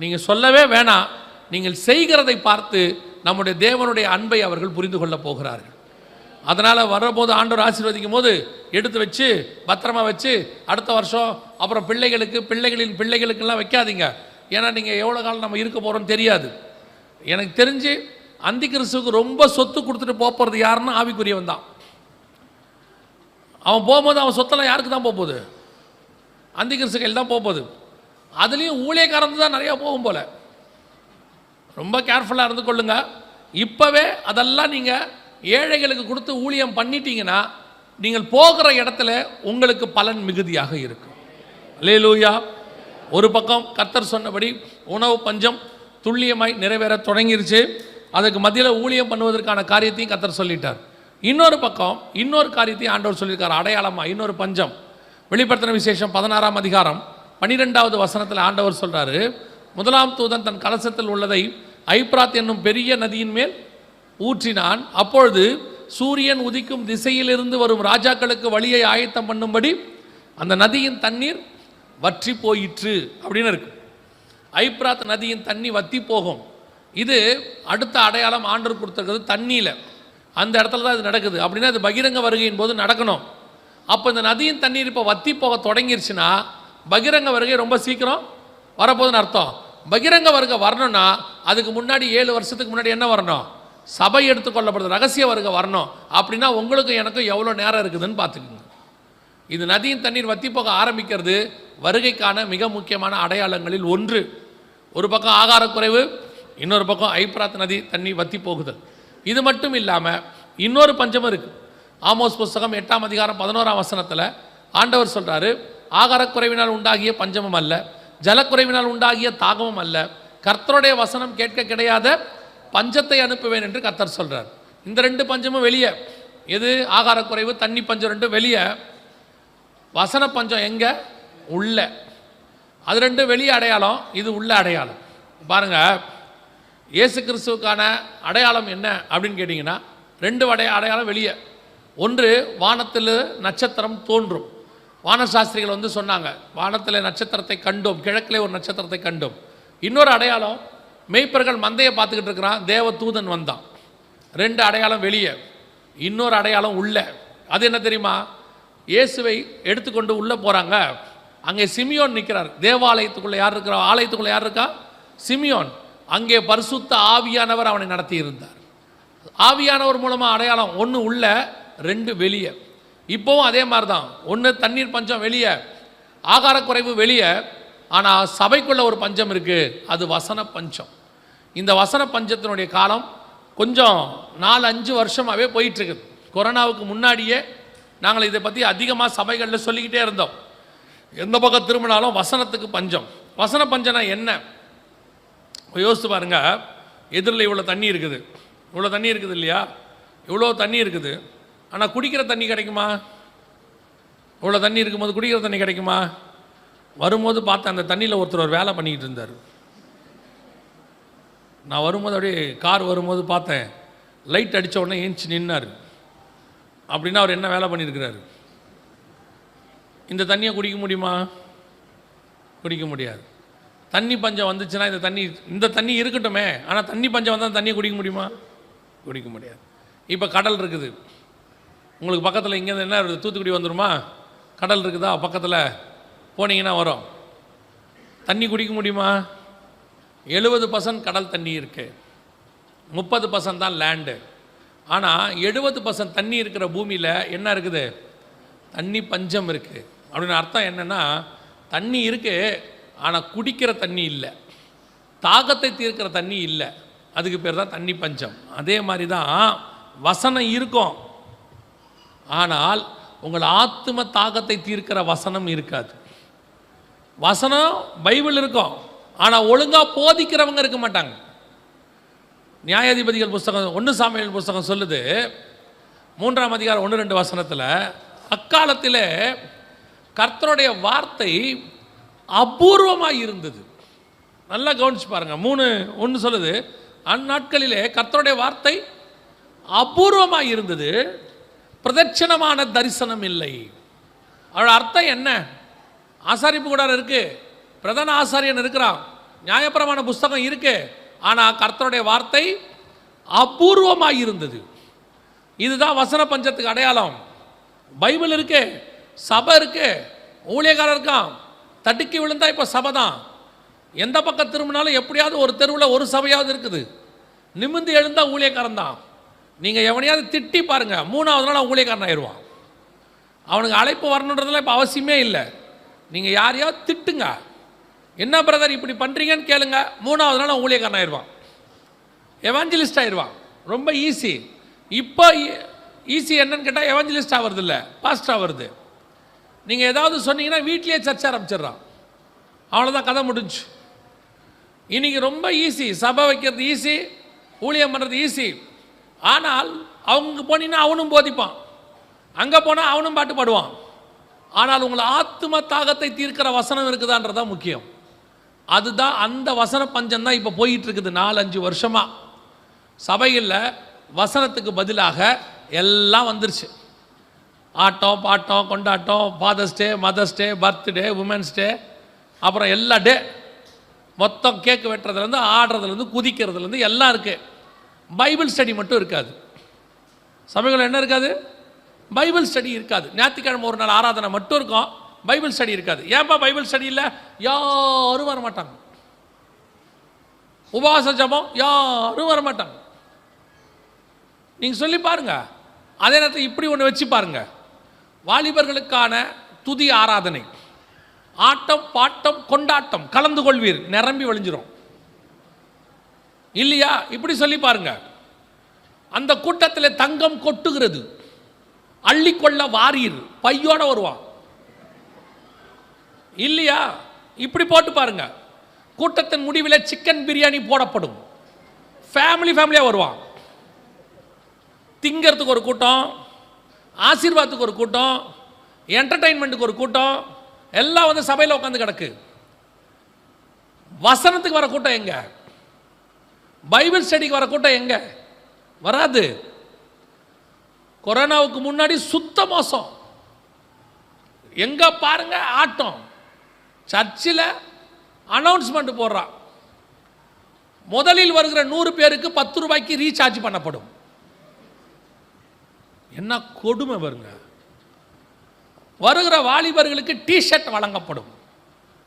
நீங்கள் சொல்லவே வேணாம், நீங்கள் செய்கிறதை பார்த்து நம்முடைய தேவனுடைய அன்பை அவர்கள் புரிந்து கொள்ள போகிறார்கள். அதனால் வரபோது ஆண்டவர் ஆசீர்வதிக்கும் போது எடுத்து வச்சு பத்திரமா வச்சு அடுத்த வருஷம் அப்புறம் பிள்ளைகளுக்கு பிள்ளைகளின் பிள்ளைகளுக்கெல்லாம் வைக்காதீங்க. ஏன்னா நீங்கள் எவ்வளோ காலம் நம்ம இருக்க போகிறோம்னு தெரியாது. எனக்கு தெரிஞ்சு அந்தி கிறிஸ்துவுக்கு ரொம்ப சொத்து கொடுத்துட்டு போகிறது யாருன்னா ஆவிக்குரியவன் தான். அவன் போகும்போது அவன் சொத்தெல்லாம் யாருக்கு தான் போகுது? அந்தி கிறிஸ்துக்கள் தான் போகுது. அதுலேயும் ஊழியக்காரன் தான் நிறையா போகும் போல். ரொம்ப கேர்ஃபுல்லாக இருந்து கொள்ளுங்க. இப்போவே அதெல்லாம் நீங்கள் ஏழைகளுக்கு கொடுத்து ஊழியம் பண்ணிட்டீங்கன்னா நீங்கள் போகிற இடத்துல உங்களுக்கு பலன் மிகுதியாக இருக்கும். அல்லேலூயா. ஒரு பக்கம் கர்த்தர் சொன்னபடி உணவு பஞ்சம் துல்லியமாய் நிறைவேற தொடங்கிருச்சு. அதுக்கு மத்தியில் ஊழியம் பண்ணுவதற்கான காரியத்தையும் கர்த்தர் சொல்லிட்டார். இன்னொரு பக்கம் இன்னொரு காரியத்தையும் ஆண்டவர் சொல்லியிருக்கார், அடையாளமாக இன்னொரு பஞ்சம். வெளிப்படுத்தின விசேஷம் 16ஆம் அதிகாரம் 12வது வசனத்தில் ஆண்டவர் சொல்கிறாரு, முதலாம் தூதன் தன் கலசத்தில் உள்ளதை ஐப்ராத் என்னும் பெரிய நதியின் மேல் ஊற்றினான். அப்பொழுது சூரியன் உதிக்கும் திசையிலிருந்து வரும் ராஜாக்களுக்கு வழியை ஆயத்தம் பண்ணும்படி அந்த நதியின் தண்ணீர் வற்றி போயிற்று அப்படின்னு இருக்கு. ஐப்ராத் நதியின் தண்ணி வற்றி போகும். இது அடுத்த அடையாளம் ஆண்டவர் கொடுத்துருக்கிறது தண்ணியில். அந்த இடத்துல தான் இது நடக்குது. அப்படின்னா அது பகிரங்க வருகையின் போது நடக்கணும். அப்போ இந்த நதியின் தண்ணீர் இப்போ வற்றி போக தொடங்கிருச்சுன்னா பகிரங்க வருகை ரொம்ப சீக்கிரம் வரப்போகுதுன்னு அர்த்தம். பகிரங்க வருகை வரணும்னா அதுக்கு முன்னாடி 7 வருஷத்துக்கு முன்னாடி என்ன வரணும்? சபை எடுத்துக்கொள்ளப்படுது, ரகசிய வருகை வரணும். அப்படின்னா உங்களுக்கும் எனக்கும் எவ்வளோ நேரம் இருக்குதுன்னு பார்த்துக்குங்க. இது நதியின் தண்ணீர் வற்றி போக ஆரம்பிக்கிறது வருகைக்கான மிக முக்கியமான அடையாளங்களில் ஒன்று. ஒரு பக்கம் ஆகாரக்குறைவு, இன்னொரு பக்கம் ஐப்ராத் நதி தண்ணி வற்றி போகுதல். இது மட்டும் இல்லாமல் இன்னொரு பஞ்சமும் இருக்குது. ஆமோஸ் புஸ்தகம் 8ஆம் அதிகாரம் 11ஆம் வசனத்தில் ஆண்டவர் சொல்கிறாரு, ஆகாரக்குறைவினால் உண்டாகிய பஞ்சமும் அல்ல, ஜலக்குறைவினால் உண்டாகிய தாகமும் அல்ல, கர்த்தருடைய வசனம் கேட்க கிடையாத பஞ்சத்தை அனுப்புவேன் என்று கர்த்தர் சொல்கிறார். இந்த 2 பஞ்சமும் வெளியே. எது? ஆகாரக்குறைவு, தண்ணி பஞ்சம் 2 வெளியே. வசன பஞ்சம் எங்கே? உள்ள. அது 2 வெளியே அடையாளம், இது உள்ள அடையாளம். பாருங்க, இயேசு கிறிஸ்துவுக்கான அடையாளம் என்ன அப்படின்னு கேட்டிங்கன்னா 2 அடையாளம் வெளியே. ஒன்று, வானத்தில் நட்சத்திரம் தோன்றும். வானசாஸ்திரிகள் வந்து சொன்னாங்க, வானத்தில் நட்சத்திரத்தை கண்டோம், கிழக்கிலே ஒரு நட்சத்திரத்தை கண்டோம். இன்னொரு அடையாளம், மெய்ப்பர்கள் மந்தையை பார்த்துக்கிட்டு இருக்கிறான், தேவ தூதன் வந்தான். 2 அடையாளம் வெளியே. இன்னொரு அடையாளம் உள்ள. அது என்ன தெரியுமா? இயேசுவை எடுத்துக்கொண்டு உள்ளே போகிறாங்க. அங்கே சிமியோன் நிற்கிறார். தேவாலயத்துக்குள்ளே யார் இருக்கிறா? ஆலயத்துக்குள்ளே யார் இருக்கா? சிமியோன். அங்கே பரிசுத்த ஆவியானவர் அவனை நடத்தி இருந்தார். ஆவியானவர் மூலமாக அடையாளம். 1 உள்ள, 2 வெளியே. இப்போவும் அதே மாதிரி தான். 1 தண்ணீர் பஞ்சம் வெளியே, ஆகாரக்குறைவு வெளியே. ஆனால் சபைக்குள்ள ஒரு பஞ்சம் இருக்குது, அது வசன பஞ்சம். இந்த வசன பஞ்சத்தினுடைய காலம் கொஞ்சம் 4-5 வருஷமாகவே போயிட்டுருக்குது. கொரோனாவுக்கு முன்னாடியே நாங்கள் இதை பற்றி அதிகமாக சபைகளில் சொல்லிக்கிட்டே இருந்தோம். எந்த பக்கம் திரும்பினாலும் வசனத்துக்கு பஞ்சம். வசன பஞ்சம்னா என்ன? யோசித்து பாருங்க. எதிரில் இவ்வளோ தண்ணி இருக்குது, இவ்வளோ தண்ணி இருக்குது இல்லையா? இவ்வளோ தண்ணி இருக்குது. ஆனால் குடிக்கிற தண்ணி கிடைக்குமா? இவ்வளோ தண்ணி இருக்கும்போது குடிக்கிற தண்ணி கிடைக்குமா? வரும்போது பார்த்தேன், அந்த தண்ணியில் ஒருத்தர் ஒரு வேலை பண்ணிக்கிட்டு இருந்தார். நான் வரும்போது அப்படியே கார் வரும்போது பார்த்தேன், லைட் அடித்த உடனே ஏஞ்சி நின்னார். அப்படின்னா அவர் என்ன வேலை பண்ணியிருக்கிறாரு? இந்த தண்ணியை குடிக்க முடியுமா? குடிக்க முடியாது. தண்ணி பஞ்சம் வந்துச்சுன்னா இந்த தண்ணி இருக்கட்டுமே, ஆனால் தண்ணி பஞ்சம் வந்தால் தண்ணியை குடிக்க முடியுமா? குடிக்க முடியாது. இப்போ கடல் இருக்குது, உங்களுக்கு பக்கத்தில் இங்கேருந்து என்ன இருக்குது, தூத்துக்குடி வந்துடுமா? கடல் இருக்குதா பக்கத்தில்? போனீங்கன்னா வரும். தண்ணி குடிக்க முடியுமா? 70% கடல் தண்ணி இருக்குது, 30% தான் லேண்டு. ஆனால் 70% தண்ணி இருக்கிற பூமியில் என்ன இருக்குது? தண்ணி பஞ்சம் இருக்குது. அப்படின்னு அர்த்தம் என்னென்னா, தண்ணி இருக்குது ஆனால் குடிக்கிற தண்ணி இல்லை, தாகத்தை தீர்க்கிற தண்ணி இல்லை. அதுக்கு பேர் தான் தண்ணி பஞ்சம். அதே மாதிரி தான் வசனம் இருக்கும், ஆனால் உங்கள் ஆத்தும தாகத்தை தீர்க்கிற வசனம் இருக்காது. வசனம் பைபிள் இருக்கும், ஆனால் ஒழுங்காக போதிக்கிறவங்க இருக்க மாட்டாங்க. நியாயாதிபதிகள் புஸ்தகம் 1 சாமுவேல் புஸ்தகம் சொல்லுது, 3ஆம் அதிகாரம் 1-2 வசனத்தில், அக்காலத்தில் கர்த்தருடைய வார்த்தை அபூர்வமாக இருந்தது. நல்லா கவனிச்சு பாருங்கள். 3:1 சொல்லுது, அந்நாட்களிலே கர்த்தருடைய வார்த்தை அபூர்வமாக இருந்தது, பிரதட்சணமான தரிசனம் இல்லை. அவரோட அர்த்தம் என்ன? ஆசாரிப்பு கூடாரம் இருக்கு, பிரதான ஆசாரியன் இருக்கிறான், நியாயப்பிரமாண புஸ்தகம் இருக்கு, ஆனால் கர்த்தருடைய வார்த்தை அபூர்வமாக இருந்தது. இதுதான் வசன பஞ்சத்துக்கு அடையாளம். பைபிள் இருக்கு, சபை இருக்கு, ஊழியக்காரர் இருக்கான், தடுக்கி விழுந்தா இப்போ சபை தான். எந்த பக்கம் திரும்பினாலும் எப்படியாவது ஒரு தெருவில் ஒரு சபையாவது இருக்குது. நிமிந்து எழுந்தால் ஊழியக்காரன் தான். நீங்கள் எவனையாவது திட்டி பாருங்கள், 3ஆவது நாள் அவன் ஊழியக்காரன் ஆயிடுவான். அவனுக்கு அழைப்பு வரணுன்றதுலாம் இப்போ அவசியமே இல்லை. நீங்கள் யாரையாவது திட்டுங்க, என்ன பிரதர் இப்படி பண்ணுறீங்கன்னு கேளுங்க, 3ஆவது நாள் அவன் ஊழியக்காரன் ஆயிடுவான், எவாஞ்சலிஸ்ட் ஆயிடுவான். ரொம்ப ஈஸி. இப்போ ஈஸி என்னன்னு கேட்டால் எவாஞ்சலிஸ்ட் ஆகிறது இல்லை, பாஸ்டர் ஆகிறது. நீங்கள் ஏதாவது சொன்னீங்கன்னா வீட்லேயே சர்ச்சை ஆரம்பிச்சிடுறான், அவ்வளோதான், கதை முடிஞ்சு. இன்றைக்கி ரொம்ப ஈஸி, சபை வைக்கிறது ஈஸி, ஊழியம் பண்ணுறது ஈஸி. ஆனால் அவங்க போனீங்கன்னா அவனும் போதிப்பான், அங்கே போனால் அவனும் பாட்டு பாடுவான். ஆனால் உங்களை ஆத்தும தாகத்தை தீர்க்கிற வசனம் இருக்குதான்றதான் முக்கியம். அதுதான் அந்த வசன பஞ்சம் தான் இப்போ போயிட்டு இருக்குது 4-5 வருஷமாக. சபையில் வசனத்துக்கு பதிலாக எல்லாம் வந்துருச்சு. ஆட்டம், பாட்டம், கொண்டாட்டம், ஃபாதர்ஸ் டே, mother's day, birthday, women's day, அப்புறம் எல்லா டே, மொத்தம் கேக்கு வெட்டுறதுலேருந்து ஆடுறதுலேருந்து குதிக்கிறதுலேருந்து எல்லாம் இருக்குது. பைபிள் ஸ்டடி மட்டும் இருக்காது. சபைகள் என்ன இருக்காது? பைபிள் ஸ்டடி இருக்காது. ஞாயிற்றுக்கிழமை ஒரு நாள் ஆராதனை மட்டும் இருக்கும், பைபிள் ஸ்டடி இருக்காது. ஏன்பா பைபிள் ஸ்டடி இல்லை? யாரும் வரமாட்டாங்க. உபவாச ஜபம் யாரும் வரமாட்டாங்க. நீங்கள் சொல்லி பாருங்க. அதே நேரத்தில் இப்படி ஒன்று வச்சு பாருங்க, வாலிபர்களுக்கான துதி ஆராதனை, ஆட்டம், பாட்டம், கொண்டாட்டம், கலந்து கொள்வீர், நிரம்பி வழிஞ்சிரும் இல்லையா? இப்படி சொல்லி பாருங்க. அந்த கூட்டத்தில் தங்கம் கொட்டுகிறது, அள்ளிக்கொள்ள வாரீர், பையோட வருவான் இல்லையா? இப்படி போட்டு பாருங்க. கூட்டத்தின் முடிவில் சிக்கன் பிரியாணி போடப்படும், ஃபேமிலியாக வருவான். திங்கிறதுக்கு ஒரு கூட்டம், ஆசீர்வாதத்துக்கு ஒரு கூட்டம், என்டர்டைன்மெண்ட்டுக்கு ஒரு கூட்டம், எல்லாம் வந்து சபையில் உட்காந்து கிடக்கு. வசனத்துக்கு வர கூட்டம் எங்க? பைபிள் ஸ்டடிக்கு வர கூட்டம் எங்க? வராது. கொரோனாவுக்கு முன்னாடி சுத்த மோசம். எங்க பாருங்க ஆட்டம். சர்ச்சில் அனௌன்ஸ்மெண்ட் போடுறான், முதலில் வருகிற 100 பேருக்கு 10 ரூபாய்க்கு ரீசார்ஜ் பண்ணப்படும். என்ன கொடுமை பாருங்க. வருகிற வாலிபர்களுக்கு டிஷர்ட் வழங்கப்படும்.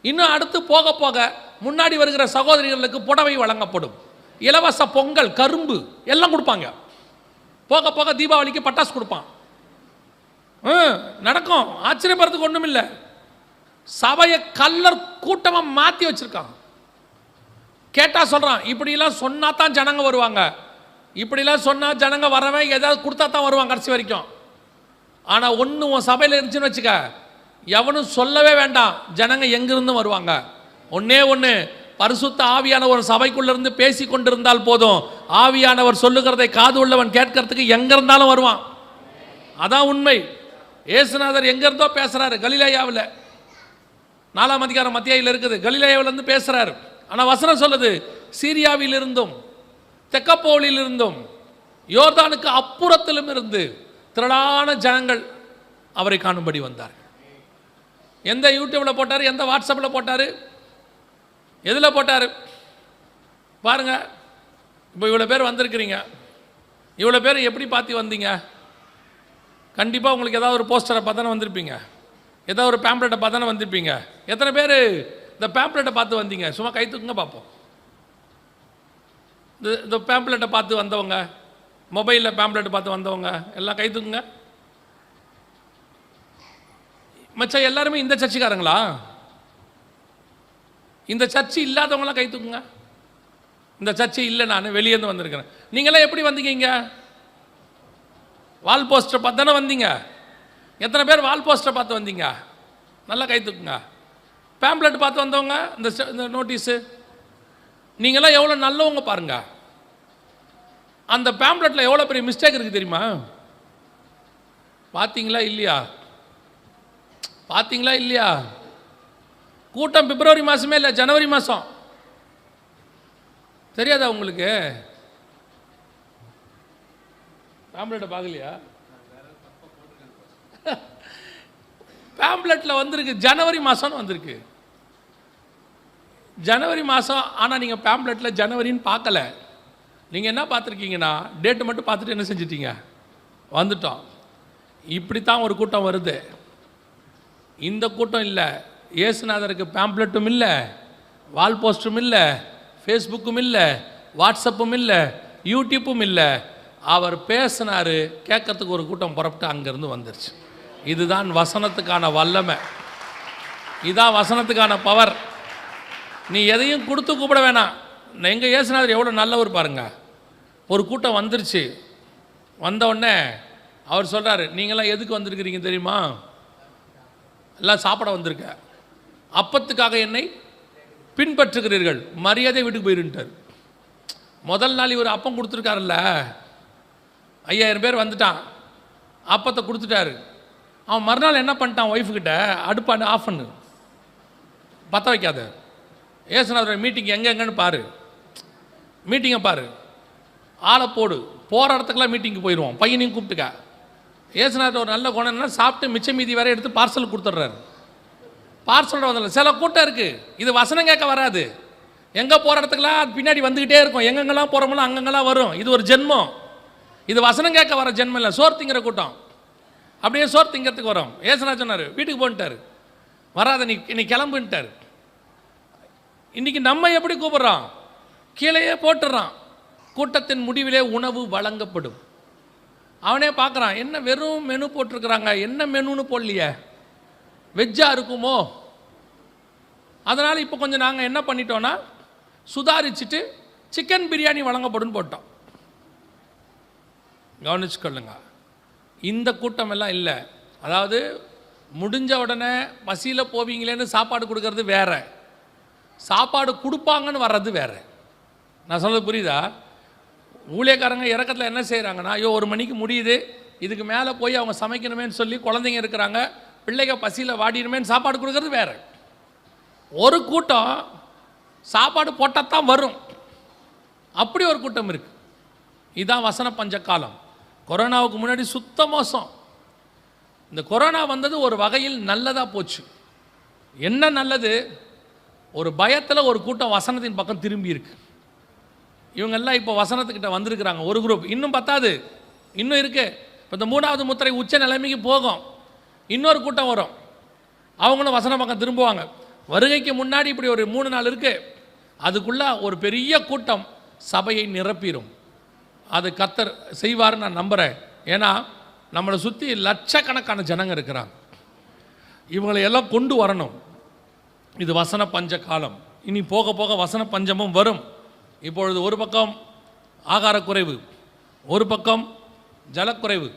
இன்னும் அடுத்து போக போக முன்னாடி வருகிற சகோதரிகளுக்கு புடவை வழங்கப்படும். இலவச பொங்கல், கரும்பு எல்லாம் கொடுப்பாங்க. போக போக தீபாவளிக்கு பட்டாசு கொடுப்பான். நடக்கும். ஆச்சரியப்படுறதுக்கு ஒன்றும் இல்லை. சபையை கல்லர் கூட்டமாக மாற்றி வச்சிருக்கான். கேட்டால் சொல்கிறான், இப்படிலாம் சொன்னா தான் ஜனங்க வருவாங்க, இப்படிலாம் சொன்னால் ஜனங்க வரவே ஏதாவது கொடுத்தா தான் வருவாங்க கடைசி வரைக்கும். ஆனால் ஒன்று உன் சபையில் இருந்துச்சுன்னு வச்சுக்க, எவனும் சொல்லவே வேண்டாம், ஜனங்க எங்கிருந்தும் வருவாங்க. ஒன்னே ஒன்று, பரிசுத்த ஆவியானவர் சபைக்குள்ளிருந்து பேசி கொண்டிருந்தால் போதும், ஆவியானவர் சொல்லுகிறதை காது உள்ளவன் கேட்கறதுக்கு எங்க இருந்தாலும் வருவான். அதான் உண்மை. இயேசுநாதர் எங்க இருந்தோ பேசுறாரு. கலிலேயாவில் 4ஆம் அதிகாரம் மத்தியில் இருக்குது, கலிலேயாவிலிருந்து பேசுறாரு. ஆனால் வசனம் சொல்லுது, சீரியாவில் இருந்தும், தெக்கப்போலில் இருந்தும், யோர்தானுக்கு அப்புறத்திலும் இருந்து திரளான ஜனங்கள் அவரை காணும்படி வந்தார். எந்த யூடியூப்ல போட்டார், எந்த வாட்ஸ்அப்பில் போட்டார், எதில் போட்டார் பாருங்க. இப்போ இவ்வளோ பேர் வந்திருக்கிறீங்க, இவ்வளோ பேர் எப்படி பார்த்து வந்தீங்க? கண்டிப்பாக உங்களுக்கு ஏதாவது ஒரு போஸ்டரை பார்த்தானே வந்திருப்பீங்க, ஏதாவது ஒரு பேம்ப்ளெட்டை பார்த்தானே வந்திருப்பீங்க. எத்தனை பேர் இந்த பேம்ப்ளெட்டை பார்த்து வந்தீங்க? சும்மா கை தூக்குங்க பார்ப்போம். இந்த பேம்ப்ளெட்டை பார்த்து வந்தவங்க, மொபைலில் பேம்ப்ளெட்டை பார்த்து வந்தவங்க எல்லாம் கை தூக்குங்க. மச்சா எல்லாருமே இந்த சர்ச்சுக்காரங்களா? இந்த சர்ச்சு இல்லாதவங்களாம் கை தூக்குங்க. இந்த சர்ச்சை இல்லை, நான் வெளியேருந்து வந்திருக்கிறேன். நீங்களாம் எப்படி வந்தீங்க? இங்கே வால் போஸ்டரை பார்த்து தானே வந்தீங்க. எத்தனை பேர் வால் போஸ்டரை பார்த்து வந்தீங்க? நல்லா கை தூக்குங்க. பேம்ப்ளெட் பார்த்து வந்தவங்க, இந்த நோட்டீஸு, நீங்களாம் எவ்வளோ நல்லவங்க பாருங்க. அந்த பேம்ப்ளெட்டில் எவ்வளோ பெரிய மிஸ்டேக் இருக்குது தெரியுமா? பார்த்தீங்களா இல்லையா? பார்த்தீங்களா இல்லையா? கூட்டம் பிப்ரவரி மாதமே இல்லை, ஜனவரி மாதம். தெரியாதா உங்களுக்கு? பேம்ப்ளெட்டை பார்க்கலையா? பேம்ப்ளெட்டில் வந்திருக்கு ஜனவரி மாதம்னு வந்திருக்கு. ஜனவரி மாதம். ஆனால் நீங்கள் பேம்ப்ளெட்டில் ஜனவரின்னு பார்க்கல. நீங்கள் என்ன பார்த்துருக்கீங்கன்னா டேட்டு மட்டும் பார்த்துட்டு என்ன செஞ்சிட்டீங்க? வந்துட்டோம். இப்படித்தான் ஒரு கூட்டம் வருது. இந்த கூட்டம் இல்லை. இயேசுநாதருக்கு பேம்ப்ளெட்டும் இல்லை, வால் போஸ்டும் இல்லை, ஃபேஸ்புக்கும் இல்லை, வாட்ஸ்அப்பும் இல்லை, யூடியூப்பும் இல்லை. அவர் பேசினார், கேட்கறதுக்கு ஒரு கூட்டம் புறப்பட்டு அங்கேருந்து வந்துருச்சு. இதுதான் வசனத்துக்கான வல்லமை, இதுதான் வசனத்துக்கான பவர். நீ எதையும் கொடுத்து கூப்பிட வேணாம். எங்கள் இயேசுநாதர் எவ்வளோ நல்லவர் பாருங்க. ஒரு கூட்டம் வந்துருச்சு. வந்தவுடனே அவர் சொல்கிறார், நீங்களாம் எதுக்கு வந்திருக்கிறீங்க தெரியுமா? எல்லாம் சாப்பிட வந்திருக்க, அப்பத்துக்காக என்னை பின்பற்றுகிறீர்கள், மரியாதை வீட்டுக்கு போயிருந்தார். முதல் நாள் இவர் அப்பம் கொடுத்துருக்காருல்ல, 5000 பேர் வந்துட்டான், அப்பத்தை கொடுத்துட்டாரு. அவன் மறுநாள் என்ன பண்ணிட்டான்? ஒய்ஃபுக்கிட்ட அடுப்பாண்டு ஆஃப் பண்ணு, பற்ற வைக்காத, ஏசுநாதர் மீட்டிங் எங்கெங்கன்னு பாரு, மீட்டிங்கை பாரு, ஆளை போடு, போகிற இடத்துக்கெல்லாம் மீட்டிங்கு போயிடுவோம், பையனையும் கூப்பிட்டுக்க. ஏசுநாதர் ஒரு நல்ல குணம் என்ன, சாப்பிட்டு மிச்சம் மீதி வேற எடுத்து பார்சல் கொடுத்துட்றாரு. பார்சலோட வந்தல சில கூட்டம் இருக்குது, இது வசனம் கேட்க வராது. எங்கே போகிற இடத்துக்குலாம் பின்னாடி வந்துக்கிட்டே இருக்கும், எங்கெங்கெல்லாம் போகிறோமோ அங்கங்கெல்லாம் வரும். இது ஒரு ஜென்மம், இது வசனம் கேட்க வர ஜென்மம் இல்லை, சோறு திங்கிற கூட்டம். அப்படியே சோறு திங்கிறதுக்கு வரும். ஏசுநாதர் சொன்னார், வீட்டுக்கு போன்ட்டார், வராத நீ கிளம்புன்ட்டார். இன்றைக்கி நம்ம எப்படி கூப்பிட்றோம்? கீழேயே போட்டுடுறான். கூட்டத்தின் முடிவிலே உணவு வழங்கப்படும். அவனே பார்க்குறான், என்ன வெறும் மெனு போட்டிருக்கிறாங்க, என்ன மெனுன்னு போடலையே, வெஜ்ஜாக இருக்குமோ. அதனால் இப்போ கொஞ்சம் நாங்கள் என்ன பண்ணிட்டோன்னா சுதாரிச்சுட்டு சிக்கன் பிரியாணி வழங்கப்படும் போட்டோம். கவனிச்சுக்கொள்ளுங்க, இந்த கூட்டம் எல்லாம் இல்லை. அதாவது முடிஞ்ச உடனே பசியில் போவீங்களேன்னு சாப்பாடு கொடுக்கறது வேற, சாப்பாடு கொடுப்பாங்கன்னு வர்றது வேற. நான் சொல்கிறது புரியுதா? ஊழியக்காரங்க இறக்கத்தில் என்ன செய்கிறாங்கன்னா, ஐயோ 1 மணிக்கு முடியுது, இதுக்கு மேலே போய் அவங்க சமைக்கணுமேன்னு சொல்லி குழந்தைங்க இருக்கிறாங்க, பிள்ளைங்க பசியில் வாடிடுமேன்னு சாப்பாடு கொடுக்கறது வேற. ஒரு கூட்டம் சாப்பாடு போட்டால் தான் வரும், அப்படி ஒரு கூட்டம் இருக்குது. இதுதான் வசன பஞ்ச காலம். கொரோனாவுக்கு முன்னாடி சுத்த மோசம். இந்த கொரோனா வந்தது ஒரு வகையில் நல்லதாக போச்சு. என்ன நல்லது? ஒரு பயத்தில் ஒரு கூட்டம் வசனத்தின் பக்கம் திரும்பி இருக்கு. இவங்கெல்லாம் இப்போ வசனத்துக்கிட்ட வந்திருக்கிறாங்க. ஒரு குரூப் இன்னும் பத்தாது, இன்னும் இருக்கு. இப்போ இந்த 3வது முத்திரை உச்ச நிலைமைக்கு போகும், இன்னொரு கூட்டம் வரும், அவங்களும் வசன பக்கம் திரும்புவாங்க. வருகைக்கு முன்னாடி இப்படி ஒரு 3 நாள் இருக்கு, அதுக்குள்ள ஒரு பெரிய கூட்டம் சபையை நிரப்பிடும். அது கர்த்தர் செய்வார்னு நான் நம்புகிறேன். ஏன்னா நம்மளை சுற்றி லட்சக்கணக்கான ஜனங்க இருக்கிறாங்க, இவங்களை எல்லாம் கொண்டு வரணும். இது வசன பஞ்ச காலம். இனி போக போக வசன பஞ்சமும் வரும். இப்பொழுது ஒரு பக்கம் ஆகாரக்குறைவு, ஒரு பக்கம் ஜலக்குறைவு,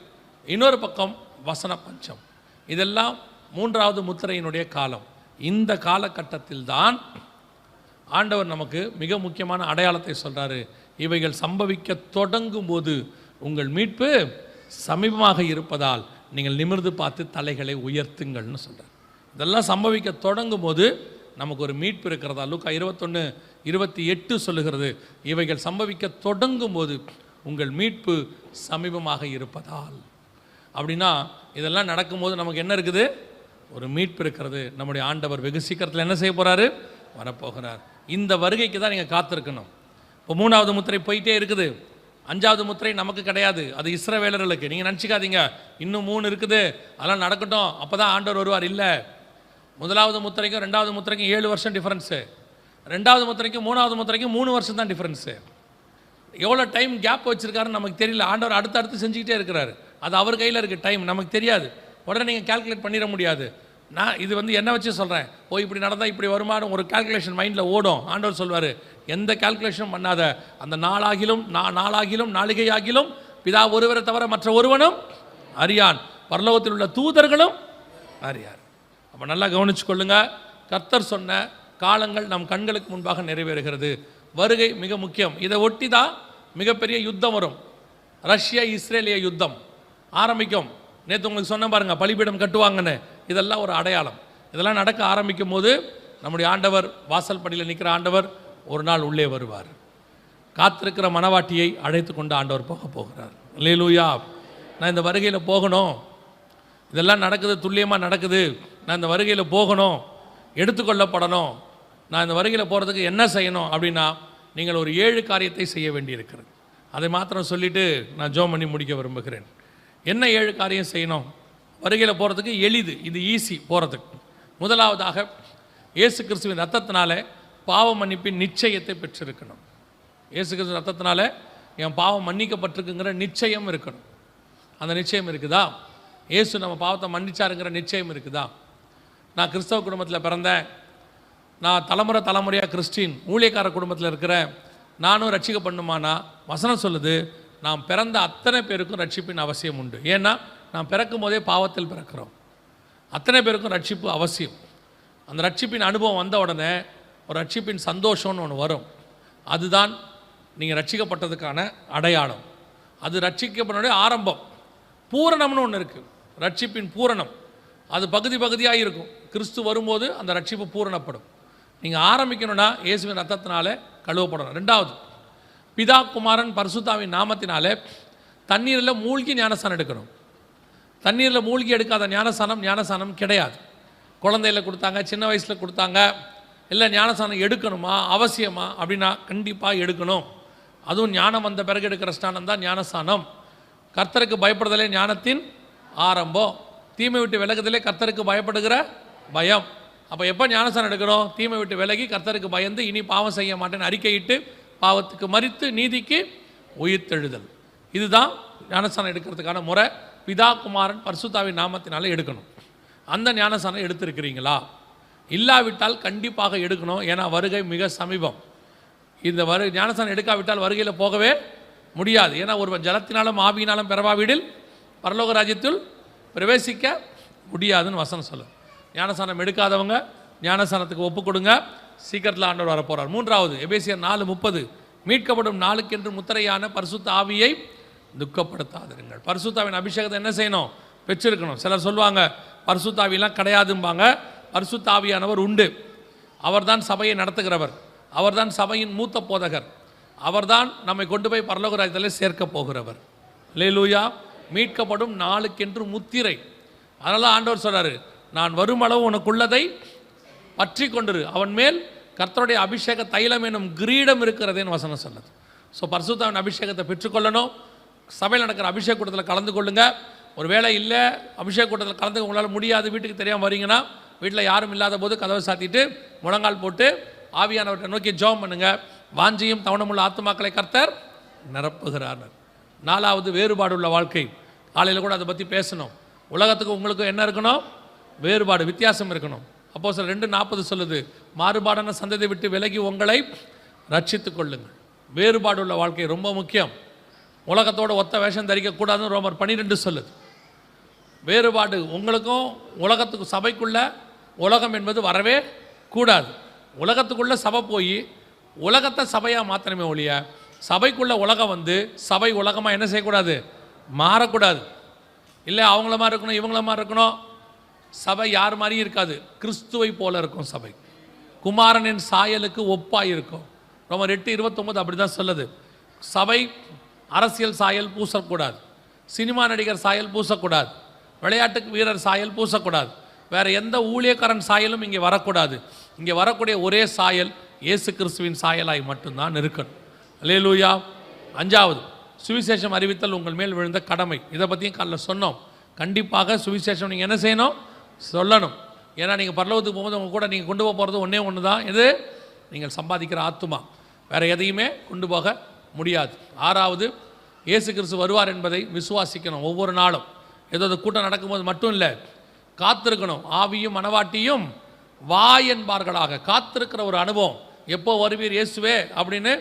இன்னொரு பக்கம் வசன பஞ்சம். இதெல்லாம் 3வது முத்திரையினுடைய காலம். இந்த காலகட்டத்தில் தான் ஆண்டவர் நமக்கு மிக முக்கியமான அடையாளத்தை சொல்கிறாரு. இவைகள் சம்பவிக்க தொடங்கும் போது உங்கள் மீட்பு சமீபமாக இருப்பதால் நீங்கள் நிமிர்ந்து பார்த்து தலைகளை உயர்த்துங்கள்னு சொல்கிறார். இதெல்லாம் சம்பவிக்க தொடங்கும் போது நமக்கு ஒரு மீட்பு இருக்கிறதா. லூக்கா 21:28 சொல்லுகிறது, இவைகள் சம்பவிக்க தொடங்கும் போது உங்கள் மீட்பு சமீபமாக இருப்பதால். அப்படின்னா இதெல்லாம் நடக்கும்போது நமக்கு என்ன இருக்குது? ஒரு மீட்பு இருக்கிறது. நம்முடைய ஆண்டவர் வெகு சீக்கிரத்தில் என்ன செய்ய போகிறாரு? வரப்போகிறார். இந்த வருகைக்கு தான் நீங்கள் காத்திருக்கணும். இப்போ 3வது முத்திரை போயிட்டே இருக்குது, 5வது முத்திரை நமக்கு கிடையாது, அது இஸ்ரவேலர்களுக்கு. நீங்கள் நினச்சிக்காதீங்க இன்னும் 3 இருக்குது அதெல்லாம் நடக்கட்டும் அப்போ தான் ஆண்டவர் வருவார். இல்லை, 1வது முத்திரைக்கும் 2வது முத்திரைக்கும் 7 வருஷம் டிஃப்ரென்ஸு, 2வது முத்திரைக்கும் 3வது முத்திரைக்கும் 3 வருஷம் தான் டிஃப்ரென்ஸு. எவ்வளோ டைம் கேப் வச்சுருக்காருன்னு நமக்கு தெரியல. ஆண்டவர் அடுத்தடுத்து செஞ்சுக்கிட்டே இருக்கிறாரு. அது அவர் கையில் இருக்குது. டைம் நமக்கு தெரியாது, உடனே நீங்கள் கால்குலேட் பண்ணிட முடியாது. நான் இது என்ன வச்சு சொல்கிறேன், இப்படி நடந்தால் இப்படி வருமானு ஒரு கால்குலேஷன் மைண்டில் ஓடும். ஆண்டவர் சொல்வார், எந்த கால்குலேஷனும் பண்ணாத, அந்த நாளாகிலும் நாளிகையாகிலும் பிதா ஒருவரை தவிர மற்ற ஒருவனும் அறியான், பரலோகத்தில் உள்ள தூதர்களும் அறியார். அப்போ நல்லா கவனிச்சு கொள்ளுங்க. கர்த்தர் சொன்ன காலங்கள் நம் கண்களுக்கு முன்பாக நிறைவேறுகிறது. வருகை மிக முக்கியம். இதை ஒட்டி தான் மிகப்பெரிய யுத்தம் வரும். ரஷ்யா இஸ்ரேலிய யுத்தம் ஆரம்பிக்கும். நேற்று உங்களுக்கு சொன்ன பாருங்கள், பலிபீடம் கட்டுவாங்கன்னு. இதெல்லாம் ஒரு அடையாளம். இதெல்லாம் நடக்க ஆரம்பிக்கும் போது நம்முடைய ஆண்டவர், வாசல் படியில் நிற்கிற ஆண்டவர் ஒரு நாள் உள்ளே வருவார். காத்திருக்கிற மனவாட்டியை அழைத்து கொண்டு ஆண்டவர் போகிறார். அல்லேலூயா. நான் இந்த வருகையில் போகணும், இதெல்லாம் நடக்குது, துல்லியமாக நடக்குது, நான் இந்த வருகையில் போகணும், எடுத்துக்கொள்ளப்படணும், நான் இந்த வருகையில் போகிறதுக்கு என்ன செய்யணும் அப்படின்னா, நீங்கள் ஒரு 7 காரியத்தை செய்ய வேண்டியிருக்கிறது. அதை மாத்திரம் சொல்லிவிட்டு நான் ஜெபம் பண்ணி முடிக்க விரும்புகிறேன். என்ன 7 காரியம் செய்யணும்? வருகையில் போகிறதுக்கு எளிது, இது ஈஸி போகிறதுக்கு. முதலாவதாக, இயேசு கிறிஸ்துவின் ரத்தத்தினால பாவ மன்னிப்பின் நிச்சயத்தை பெற்றிருக்கணும். இயேசு கிறிஸ்துவின் ரத்தத்தினால என் பாவம் மன்னிக்கப்பட்டிருக்குங்கிற நிச்சயம் இருக்கணும். அந்த நிச்சயம் இருக்குதா? இயேசு நம்ம பாவத்தை மன்னிச்சாருங்கிற நிச்சயம் இருக்குதா? நான் கிறிஸ்தவ குடும்பத்தில் பிறந்தேன், நான் தலைமுறையாக கிறிஸ்டின் ஊழியக்கார குடும்பத்தில் இருக்கிறேன், நானும் ரட்சிக்கப்படணுமானா வசனம் சொல்லுது, நாம் பிறந்த அத்தனை பேருக்கும் ரட்சிப்பின் அவசியம் உண்டு. ஏன்னா நாம் பிறக்கும் போதே பாவத்தில் பிறக்கிறோம். அத்தனை பேருக்கும் ரட்சிப்பு அவசியம். அந்த ரட்சிப்பின் அனுபவம் வந்த உடனே ஒரு ரட்சிப்பின் சந்தோஷம்னு ஒன்று வரும். அதுதான் நீங்கள் ரட்சிக்கப்பட்டதுக்கான அடையாளம். அது ரட்சிக்கப்படனுடைய ஆரம்பம். பூரணம்னு ஒன்று இருக்குது, ரட்சிப்பின் பூரணம். அது பகுதி பகுதியாக இருக்கும். கிறிஸ்து வரும்போது அந்த ரட்சிப்பு பூரணப்படும். நீங்கள் ஆரம்பிக்கணும்னா இயேசுவின் ரத்தத்தினால கழுவப்படணும். 2வது, பிதா குமாரன் பரிசுத்தாவின் நாமத்தினாலே தண்ணீரில் மூழ்கி ஞானஸ்தானம் எடுக்கணும். தண்ணீரில் மூழ்கி எடுக்காத ஞானஸ்தானம் கிடையாது. குழந்தையில் கொடுத்தாங்க, சின்ன வயசில் கொடுத்தாங்க, இல்லை ஞானஸ்தானம் எடுக்கணுமா அவசியமா அப்படின்னா கண்டிப்பாக எடுக்கணும். அதுவும் ஞானம் வந்த பிறகு எடுக்கிற ஸ்நானம் தான் ஞானஸ்தானம். கர்த்தருக்கு பயப்படுதலே ஞானத்தின் ஆரம்பம். தீமை விட்டு விலகுதலே கர்த்தருக்கு பயப்படுகிற பயம். அப்போ எப்போ ஞானஸ்தானம் எடுக்கணும்? தீமை விட்டு விலகி கர்த்தருக்கு பயந்து இனி பாவம் செய்ய மாட்டேன்னு அறிக்கையிட்டு பாவத்துக்கு மரித்து நீதிக்கு உயிர்த்தெழுதல். இதுதான் ஞானஸ்தானம் எடுக்கிறதுக்கான முறை. பிதா குமாரன் பரிசுத்தாவின் நாமத்தினால எடுக்கணும். அந்த ஞானஸ்தானம் எடுத்திருக்கிறீங்களா? இல்லாவிட்டால் கண்டிப்பாக எடுக்கணும். ஏன்னா வருகை மிக சமீபம். இந்த ஞானஸ்தானம் எடுக்காவிட்டால் வருகையில் போகவே முடியாது. ஏன்னா ஒருவன் ஜலத்தினாலும் ஆவியினாலும் பெறவாவிடில் பரலோக ராஜ்யத்தில் பிரவேசிக்க முடியாதுன்னு வசனம் சொல்லும். ஞானஸ்தானம் எடுக்காதவங்க ஞானஸ்தானத்துக்கு ஒப்பு கொடுங்க, சீக்கிரத்தில் ஆண்டவர் வரப்போகிறார். 3வது, எபேசியர் 4:30, மீட்கப்படும் நாளுக்கென்று முத்திரையான பரிசுத்த ஆவியை துக்கப்படுத்தாதிருங்கள். பரிசுத்தாவின் அபிஷேகத்தை என்ன செய்யணும்? பெற்றிருக்கணும். சிலர் சொல்லுவாங்க பரிசுத்த ஆவியெல்லாம் கிடையாதும்பாங்க. பரிசுத்த ஆவியானவர் உண்டு. அவர்தான் சபையை நடத்துகிறவர், அவர்தான் சபையின் மூத்த போதகர், அவர்தான் நம்மை கொண்டு போய் பரலோக ராஜ்யத்தில் சேர்க்க போகிறவர். அல்லேலூயா. மீட்கப்படும் நாளுக்கென்று முத்திரை. அதனால ஆண்டவர் சொல்றாரு, நான் வருமளவு உனக்குள்ளதை பற்றி கொண்டிரு, அவன் மேல் கர்த்தருடைய அபிஷேக தைலம் எனும் கிரீடம் இருக்கிறதேன்னு வசனம் சொல்லுது. ஸோ பரிசுத்தாவின் அபிஷேகத்தை பெற்றுக்கொள்ளணும். சபையில் நடக்கிற அபிஷேக கூட்டத்தில் கலந்து கொள்ளுங்க. ஒரு வேளை இல்லை அபிஷேக கூட்டத்தில் கலந்து உங்களால் முடியாது, வீட்டுக்கு தெரியாமல் வரீங்கன்னா வீட்டில் யாரும் இல்லாத போது கதவை சாத்திட்டு முழங்கால் போட்டு ஆவியானவர்கிட்ட நோக்கி ஜெபம் பண்ணுங்க. வாஞ்சியும் தவணமுள்ள ஆத்துமாக்களை கர்த்தர் நிரப்புகிறார். 4வது, வேறுபாடு உள்ள வாழ்க்கை. காலையில் கூட அதை பற்றி பேசணும். உலகத்துக்கு உங்களுக்கும் என்ன இருக்கணும்? வேறுபாடு, வித்தியாசம் இருக்கணும். அப்போஸ்தலர் 2:40 சொல்லுது, மாறுபாடான சந்ததியை விட்டு விலகி உங்களை ரட்சித்துக் கொள்ளுங்கள். வேறுபாடு உள்ள வாழ்க்கை ரொம்ப முக்கியம். உலகத்தோடு ஒத்த வேஷம் தரிக்கக்கூடாதுன்னு ரோமர் 12 சொல்லுது. வேறுபாடு உங்களுக்கும் உலகத்துக்கும் சபைக்குள்ள உலகம் என்பது வரவே கூடாது. உலகத்துக்குள்ளே சபை போய் உலகத்தை சபையாக மாத்திரமே ஒழிய சபைக்குள்ளே உலகம் வந்து சபை உலகமாக என்ன செய்யக்கூடாது? மாறக்கூடாது. இல்லை அவங்கள மாதிரி இருக்கணும், இவங்கள மாதிரி இருக்கணும். சபை யார் மாதிரியும் இருக்காது, கிறிஸ்துவை போல இருக்கும் சபை. குமாரனின் சாயலுக்கு ஒப்பாக இருக்கும். ரோமர் 8:29 அப்படி தான் சொல்லுது. சபை அரசியல் சாயல் பூசக்கூடாது, சினிமா நடிகர் சாயல் பூசக்கூடாது, விளையாட்டு வீரர் சாயல் பூசக்கூடாது, வேறு எந்த ஊழியக்காரன் சாயலும் இங்கே வரக்கூடாது. இங்கே வரக்கூடிய ஒரே சாயல் இயேசு கிறிஸ்துவின் சாயலாய் மட்டும்தான் இருக்கணும். அல்லேலூயா. 5வது, சுவிசேஷம் அறிவித்தல் உங்கள் மேல் விழுந்த கடமை. இதை பற்றியும் காலைல சொன்னோம். கண்டிப்பாக சுவிசேஷம் நீங்கள் என்ன செய்யணும்? சொல்லணும். ஏன்னா நீங்கள் பரலோகத்துக்கு போகும்போது உங்கள் கூட நீங்கள் கொண்டு போக போகிறது ஒன்றே ஒன்று தான். இது நீங்கள் சம்பாதிக்கிற ஆத்துமா. வேறு எதையுமே கொண்டு போக முடியாது. 6வது, இயேசு கிறிஸ்து வருவார் என்பதை விசுவாசிக்கணும். ஒவ்வொரு நாளும் ஏதோ கூட்டம் நடக்கும்போது மட்டும் இல்லை, காத்திருக்கணும். ஆவியும் மனவாட்டியும் வாய் என்பார்களாக காத்திருக்கிற ஒரு அனுபவம். எப்போ வருவீர் இயேசுவே அப்படின்னு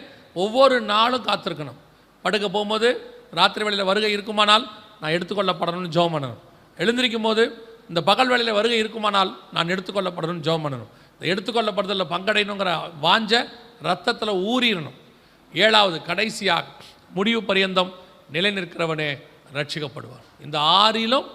ஒவ்வொரு நாளும் காத்திருக்கணும். படுக்க போகும்போது ராத்திரி வேளையில் வருகை இருக்குமானால் நான் எடுத்துக்கொள்ளப்படணும்னு ஜெபம் பண்ணணும். எழுந்திருக்கும் போது இந்த பகல் வேளையில் வருகை இருக்குமானால் நான் எடுத்துக்கொள்ளப்படணும்னு ஜெபம் பண்ணணும். இந்த எடுத்துக்கொள்ளப்படுதலில் பங்கடையணுங்கிற வாஞ்ச ரத்தத்தில் ஊறிடணும். 7வது, கடைசியாக முடிவு பரியந்தம் நிலை நிற்கிறவனே ரட்சிக்கப்படுவார். இந்த 6லும்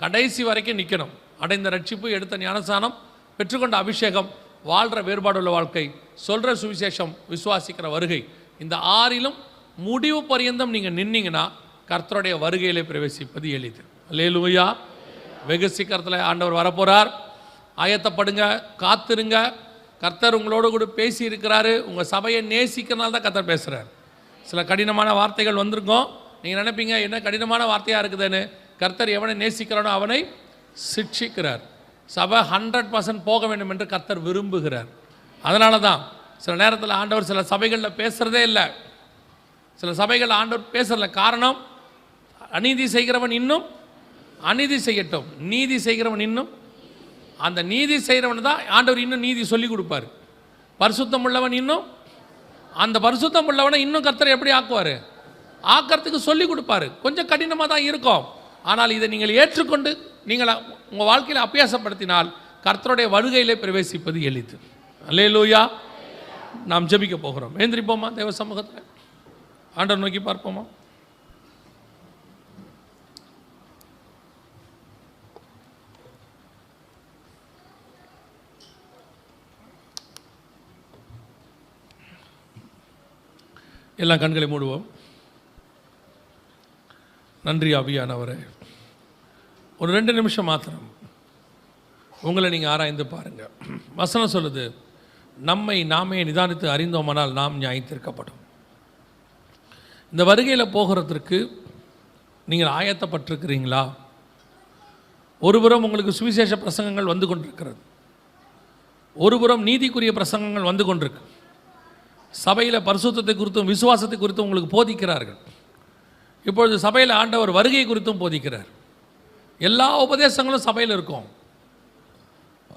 கடைசி வரைக்கும் நிற்கணும். அடைந்த ரட்சிப்பு, எடுத்த ஞானஸ்நானம், பெற்றுக்கொண்ட அபிஷேகம், வாழ்கிற வேறுபாடுள்ள வாழ்க்கை, சொல்கிற சுவிசேஷம், விசுவாசிக்கிற வருகை, இந்த 6லும் முடிவு பரியந்தம் நீங்கள் நின்னீங்கன்னா கர்த்தருடைய வருகையிலே பிரவேசிப்பது எளிது. அல்லேலூயா. வெகு சீக்கிரத்தில் ஆண்டவர் வரப்போகிறார். ஆயத்தப்படுங்க, காத்திருங்க. கர்த்தர் உங்களோடு கூட பேசி இருக்கிறாரு. உங்கள் சபையை நேசிக்கிறனால தான் கர்த்தர் பேசுகிறார். சில கடினமான வார்த்தைகள் வந்திருக்கோம். நீங்கள் நினைப்பீங்க என்ன கடினமான வார்த்தையாக இருக்குதுன்னு. கர்த்தர் எவனை நேசிக்கிறானோ அவனை சிட்சிக்கிறார். சபை 100% போக வேண்டும் என்று கர்த்தர் விரும்புகிறார். அதனால தான் சில நேரத்தில் ஆண்டவர் சில சபைகளில் பேசுகிறதே இல்லை. சில சபைகளில் ஆண்டவர் பேசுகிறதில்ல. காரணம், அநீதி செய்கிறவன் இன்னும் அநீதி செய்யட்டும், நீதி செய்கிறவன் இன்னும். அந்த நீதி செய்கிறவன் தான் ஆண்டவர் இன்னும் நீதி சொல்லி கொடுப்பார். பரிசுத்தம் உள்ளவன் இன்னும், அந்த பரிசுத்தம் உள்ளவனை இன்னும் கர்த்தர் எப்படி ஆக்குவார்? ஆக்கிறதுக்கு சொல்லி கொடுப்பாரு. கொஞ்சம் கடினமாக தான் இருக்கும். ஆனால் இதை நீங்கள் ஏற்றுக்கொண்டு நீங்கள் உங்கள் வாழ்க்கையில் அபியாசப்படுத்தினால் கர்த்தருடைய வருகையிலே பிரவேசிப்பது எளிது. அல்லேலூயா. நாம் ஜெபிக்க போகிறோம். எழுந்திரிப்போமா தேவ சமூகத்தில் ஆண்டவர் நோக்கி பார்ப்போமா? எல்லாம் கண்களை மூடுவோம். நன்றி ஆவியானவரே. ஒரு 2 நிமிஷம் மாத்திரம் உங்களை நீங்கள் ஆராய்ந்து பாருங்கள். வசனம் சொல்லுது, நம்மை நாமே நிதானித்து அறிந்தோமானால் நாம் நியாயத்திற்கப்படும். இந்த வருகையில் போகிறதற்கு நீங்கள் ஆயத்தப்பட்டிருக்கிறீங்களா? ஒருபுறம் உங்களுக்கு சுவிசேஷ பிரசங்கங்கள் வந்து கொண்டிருக்கிறது, ஒருபுறம் நீதிக்குரிய பிரசங்கங்கள் வந்து கொண்டிருக்கு. சபையில் பரிசுத்தத்தை குறித்தும் விசுவாசத்தை குறித்தும் உங்களுக்கு போதிக்கிறார்கள். இப்பொழுது சபையில் ஆண்டவர் வருகை குறித்தும் போதிக்கிறார். எல்லா உபதேசங்களும் சபையில் இருக்கும்.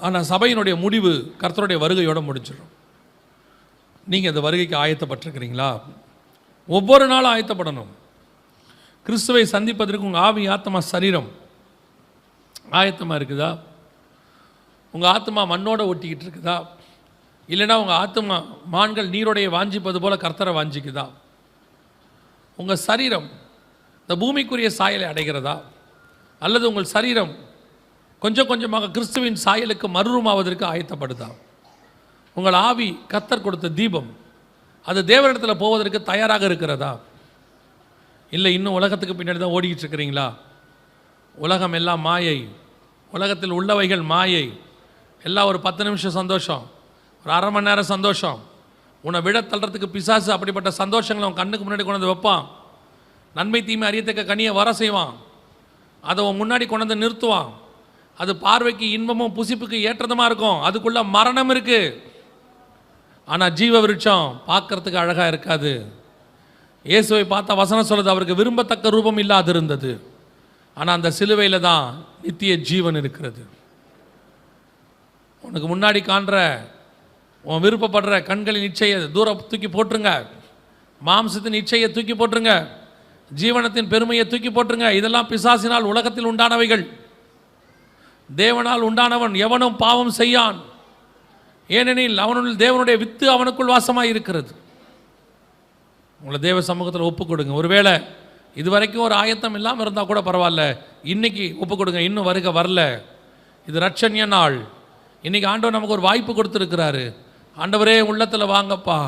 ஆனால் சபையினுடைய முடிவு கர்த்தருடைய வருகையோடு முடிச்சிடும். நீங்கள் அந்த வருகைக்கு ஆயத்தப்பட்டிருக்கிறீங்களா? ஒவ்வொரு நாளும் ஆயத்தப்படணும். கிறிஸ்துவை சந்திப்பதற்கு உங்கள் ஆவி, ஆத்மா, சரீரம் ஆயத்தமாக இருக்குதா? உங்கள் ஆத்மா மண்ணோட ஒட்டிக்கிட்டு இருக்குதா? இல்லைனா உங்கள் ஆத்மா மான்கள் நீரோடைய வாஞ்சிப்பது போல் கர்த்தரை வாஞ்சிக்குதா? உங்கள் சரீரம் இந்த பூமிக்குரிய சாயலை அடைகிறதா? அல்லது உங்கள் சரீரம் கொஞ்சம் கொஞ்சமாக கிறிஸ்துவின் சாயலுக்கு மறுரூபமாவதற்கு ஆயத்தப்படுதா? உங்கள் ஆவி கர்த்தர் கொடுத்த தீபம், அது தேவனிடத்தில் போவதற்கு தயாராக இருக்கிறதா? இல்லை இன்னும் உலகத்துக்கு பின்னாடி தான் ஓடிக்கிட்டு இருக்கிறீங்களா? உலகம் எல்லாம் மாயை, உலகத்தில் உள்ளவைகள் மாயை. எல்லாம் ஒரு 10 நிமிஷம் சந்தோஷம், ஒரு அரை மணி நேரம் சந்தோஷம். உன்னை விட தள்ளுறதுக்கு பிசாசு அப்படிப்பட்ட சந்தோஷங்களை உன் கண்ணுக்கு முன்னாடி கொண்டு வந்து வைப்பான். நன்மை தீமை அறியத்தக்க கனியை வர செய்வான். அதை உன் முன்னாடி கொண்டு வந்து நிறுத்துவான். அது பார்வைக்கு இன்பமும் புசிப்புக்கு ஏற்றதுமாக இருக்கும். அதுக்குள்ள மரணம் இருக்குது. ஆனால் ஜீவ விருட்சம் பார்க்கறதுக்கு அழகாக இருக்காது. இயேசுவை பார்த்தா வசனம் சொல்லுது, அவருக்கு விரும்பத்தக்க ரூபம் இல்லாது இருந்தது. ஆனால் அந்த சிலுவையில் தான் நித்திய ஜீவன் இருக்கிறது. உனக்கு முன்னாடி காண்ற உன் விருப்பப்படுற கண்களின் இச்சையை தூரம் தூக்கி போட்டுருங்க. மாம்சத்தின் இச்சையை தூக்கி போட்டுருங்க. ஜீவனத்தின் பெருமையை தூக்கி போட்டுருங்க. இதெல்லாம் பிசாசினால் உலகத்தில் உண்டானவைகள். தேவனால் உண்டானவன் எவனும் பாவம் செய்யான், ஏனெனில் அவனுள் தேவனுடைய வித்து அவனுக்குள் வாசமாக இருக்கிறது. உங்களை தேவ சமூகத்தில் ஒப்பு கொடுங்க. ஒருவேளை இதுவரைக்கும் ஒரு ஆயத்தம் இல்லாமல் இருந்தால் கூட பரவாயில்ல, இன்னைக்கு ஒப்பு கொடுங்க. இன்னும் வருக வரல, இது ரட்சணிய நாள். இன்றைக்கி ஆண்டவர் நமக்கு ஒரு வாய்ப்பு கொடுத்துருக்கிறாரு. ஆண்டவரே உள்ளத்தில் வாங்கப்பா,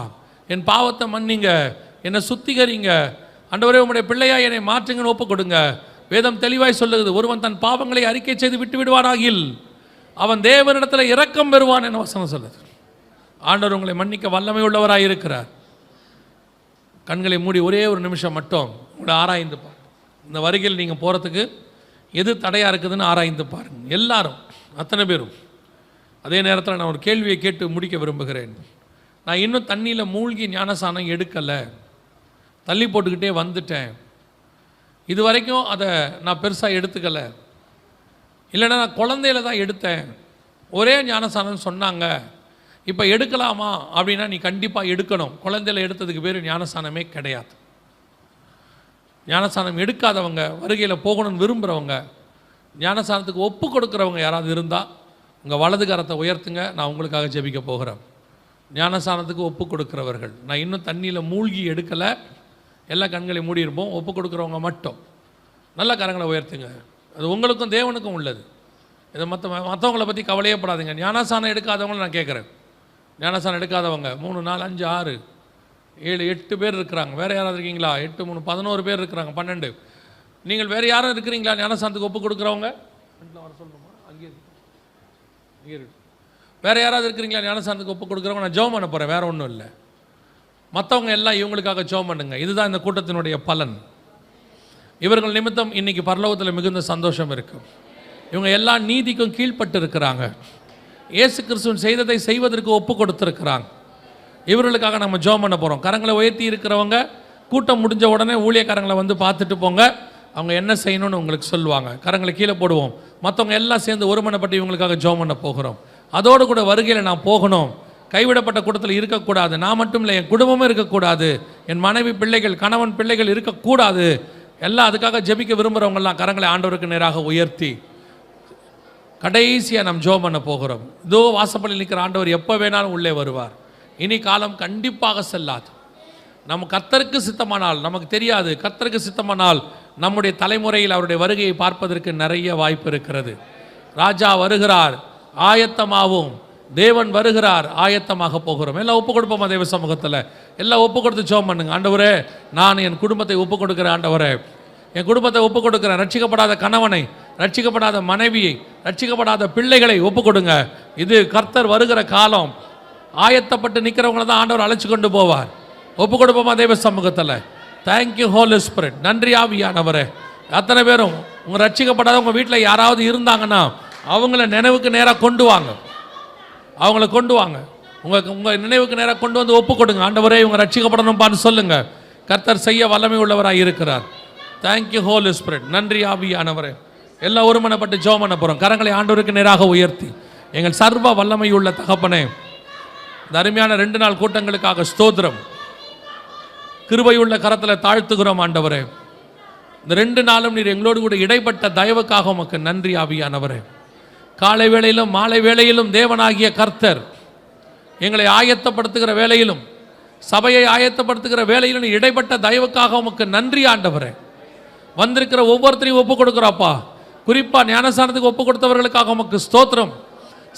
என் பாவத்தை மன்னிங்க, என்னை சுத்திகரிங்க, ஆண்டவரே உம்முடைய பிள்ளையா என்னை மாற்றுங்கன்னு ஒப்பு கொடுங்க. வேதம் தெளிவாய் சொல்லுகிறது, ஒருவன் தன் பாவங்களை அறிக்கை செய்து விட்டு விடுவானாகில் அவன் தேவனிடத்தில் இரக்கம் பெறுவான் என வசனம் சொல்லுது. ஆண்டவர் உங்களை மன்னிக்க வல்லமை உள்ளவராக இருக்கிறார். கண்களை மூடி ஒரே ஒரு நிமிஷம் மட்டும் உங்களை ஆராய்ந்து பாருங்கள். இந்த வருகையில் நீங்கள் போகிறதுக்கு எது தடையாக இருக்குதுன்னு ஆராய்ந்து பாருங்கள். எல்லாரும், அத்தனை பேரும். அதே நேரத்தில் நான் ஒரு கேள்வியை கேட்டு முடிக்க விரும்புகிறேன். நான் இன்னும் தண்ணியில் மூழ்கி ஞானசானம் எடுக்கலை, தள்ளி போட்டுக்கிட்டே வந்துட்டேன், இது வரைக்கும் அதை நான் பெருசாக எடுத்துக்கலை, இல்லைன்னா நான் குழந்தையில தான் எடுத்தேன், ஒரே ஞானசானம் சொன்னாங்க, இப்போ எடுக்கலாமா அப்படின்னா நீ கண்டிப்பாக எடுக்கணும். குழந்தையில எடுத்ததுக்கு பேர் ஞானசானமே கிடையாது. ஞானசானம் எடுக்காதவங்க, வருகையில் போகணும்னு விரும்புகிறவங்க, ஞானசானத்துக்கு ஒப்பு கொடுக்குறவங்க யாராவது இருந்தால் உங்கள் வலது கரத்தை உயர்த்துங்க, நான் உங்களுக்காக ஜெபிக்க போகிறேன். ஞானசானத்துக்கு ஒப்பு கொடுக்குறவர்கள், நான் இன்னும் தண்ணியில் மூழ்கி எடுக்கலை, எல்லா கண்களையும் மூடியிருப்போம், ஒப்பு கொடுக்குறவங்க மட்டும் நல்ல கரங்களை உயர்த்துங்க. அது உங்களுக்கும் தேவனுக்கும் உள்ளது. இதை மற்றவங்களை பற்றி கவலையப்படாதீங்க. ஞானசானம் எடுக்காதவங்களும் நான் கேட்குறேன். ஞானசானம் எடுக்காதவங்க 3, 4, 5, 6, 7, 8 பேர் இருக்கிறாங்க. வேறு யாராவது இருக்கீங்களா? 8, 3, 11 பேர் இருக்கிறாங்க. 12. நீங்கள் வேறு யாரும் இருக்கிறீங்களா ஞானசானத்துக்கு ஒப்பு கொடுக்குறவங்க? வர சொல்லணுமா? அங்கேயே இருக்கு. வேறு யாராவது இருக்கிறீங்களா ஞானசானத்துக்கு ஒப்பு கொடுக்குறவங்க? நான் ஜெபம் பண்ண போகிறேன், வேறு ஒன்றும் இல்லை. மற்றவங்க எல்லாம் இவங்களுக்காக ஜெபம் பண்ணுங்க. இதுதான் இந்த கூட்டத்தினுடைய பலன். இவர்கள் நிமித்தம் இன்னைக்கு பரலோகத்தில் மிகுந்த சந்தோஷம் இருக்கும். இவங்க எல்லா நீதிக்கும் கீழ்பட்டு இருக்கிறாங்க, இயேசு கிறிஸ்துவின் செய்ததை செய்வதற்கு ஒப்பு கொடுத்துருக்கிறாங்க. இவர்களுக்காக நம்ம ஜெபம் பண்ண போகிறோம். கரங்களை உயர்த்தி இருக்கிறவங்க கூட்டம் முடிஞ்ச உடனே ஊழியக்காரங்களை வந்து பார்த்துட்டு போங்க, அவங்க என்ன செய்யணும்னு உங்களுக்கு சொல்லுவாங்க. கரங்களை கீழே போடுவோம். மற்றவங்க எல்லாம் சேர்ந்து ஒருமனப்பட்டு இவங்களுக்காக ஜெபம் பண்ண போகிறோம். அதோடு கூட வருகையில் நான் போகணும், கைவிடப்பட்ட கூட்டத்தில் இருக்கக்கூடாது, நான் மட்டும் இல்லை என் குடும்பமும் இருக்கக்கூடாது, என் மனைவி பிள்ளைகள் கணவன் பிள்ளைகள் இருக்கக்கூடாது, எல்லாம் அதுக்காக ஜெபிக்க விரும்புகிறவங்கெல்லாம் கரங்களை ஆண்டவருக்கு நேராக உயர்த்தி கடைசியாக நம்ம ஜெபம் பண்ண போகிறோம். இதோ வாசப்பள்ளியில் நிற்கிற ஆண்டவர் எப்போ வேணாலும் உள்ளே வருவார். இனி காலம் கண்டிப்பாக செல்லாது. நம்ம கர்த்தருக்கு சித்தமானால், நமக்கு தெரியாது, கர்த்தருக்கு சித்தமானால் நம்முடைய தலைமுறையில் அவருடைய வருகையை பார்ப்பதற்கு நிறைய வாய்ப்பு இருக்கிறது. ராஜா வருகிறார், ஆயத்தமாகவும், தேவன் வருகிறார், ஆயத்தமாக போகிறோம். எல்லாம் ஒப்பு கொடுப்போமா தேவ சமூகத்தில்? எல்லாம் ஒப்பு கொடுத்து ஜெபம் பண்ணுங்க. ஆண்டவரே, நான் என் குடும்பத்தை ஒப்பு கொடுக்குறேன். ஆண்டவரே, என் குடும்பத்தை ஒப்பு கொடுக்குறேன். ரட்சிக்கப்படாத கணவனை, ரட்சிக்கப்படாத மனைவியை, ரட்சிக்கப்படாத பிள்ளைகளை ஒப்பு கொடுங்க. இது கர்த்தர் வருகிற காலம். ஆயத்தப்பட்டு நிற்கிறவங்கள தான் ஆண்டவர் அழைச்சி கொண்டு போவார். ஒப்பு கொடுப்போமா தேவ சமூகத்தில்? Thank you holy spirit. நன்றி ஆவியானவரே. அத்தனை பேரும் உங்கள் ரட்சிக்கப்படாத உங்கள் வீட்டில் யாராவது இருந்தாங்கன்னா அவங்கள நினைவுக்கு நேராக கொண்டு வாங்க. அவங்கள கொண்டு வாங்க, உங்கள் நினைவுக்கு நேராக கொண்டு வந்து ஒப்பு கொடுங்க. ஆண்டவரே, இவங்க ரட்சிக்கப்படணும் பார்த்து சொல்லுங்க. கர்த்தர் செய்ய வல்லமை உள்ளவராக இருக்கிறார். Thank you holy spirit. நன்றி ஆவியானவரே. எல்லாம் ஒருமனப்பட்டு ஜெபம் பண்ண போகிறோம். கரங்களை ஆண்டவருக்கு நேராக உயர்த்தி, எங்கள் சர்வ வல்லமை உள்ள தகப்பனே, இந்த அருமையான 2 நாள் கூட்டங்களுக்காக ஸ்தோத்திரம். கிருபையுள்ள கரத்தில் தாழ்த்துகிறோம் ஆண்டவரே. இந்த 2 நாளும் நீர் எங்களோடு கூட இடைப்பட்ட தயவுக்காக உமக்கு நன்றி ஆவியானவரே. காலை வேளையிலும் மாலை வேளையிலும் தேவனாகிய கர்த்தர் எங்களை ஆயத்தப்படுத்துகிற வேளையிலும், சபையை ஆயத்தப்படுத்துகிற வேளையிலும் இடைப்பட்ட தயவுக்காக உமக்கு நன்றி ஆண்டவரே. வந்திருக்கிற ஒவ்வொருத்தரையும் ஒப்பு கொடுக்குறாப்பா. குறிப்பாக ஞானசானத்துக்கு ஒப்பு கொடுத்தவர்களுக்காக உமக்கு ஸ்தோத்திரம்.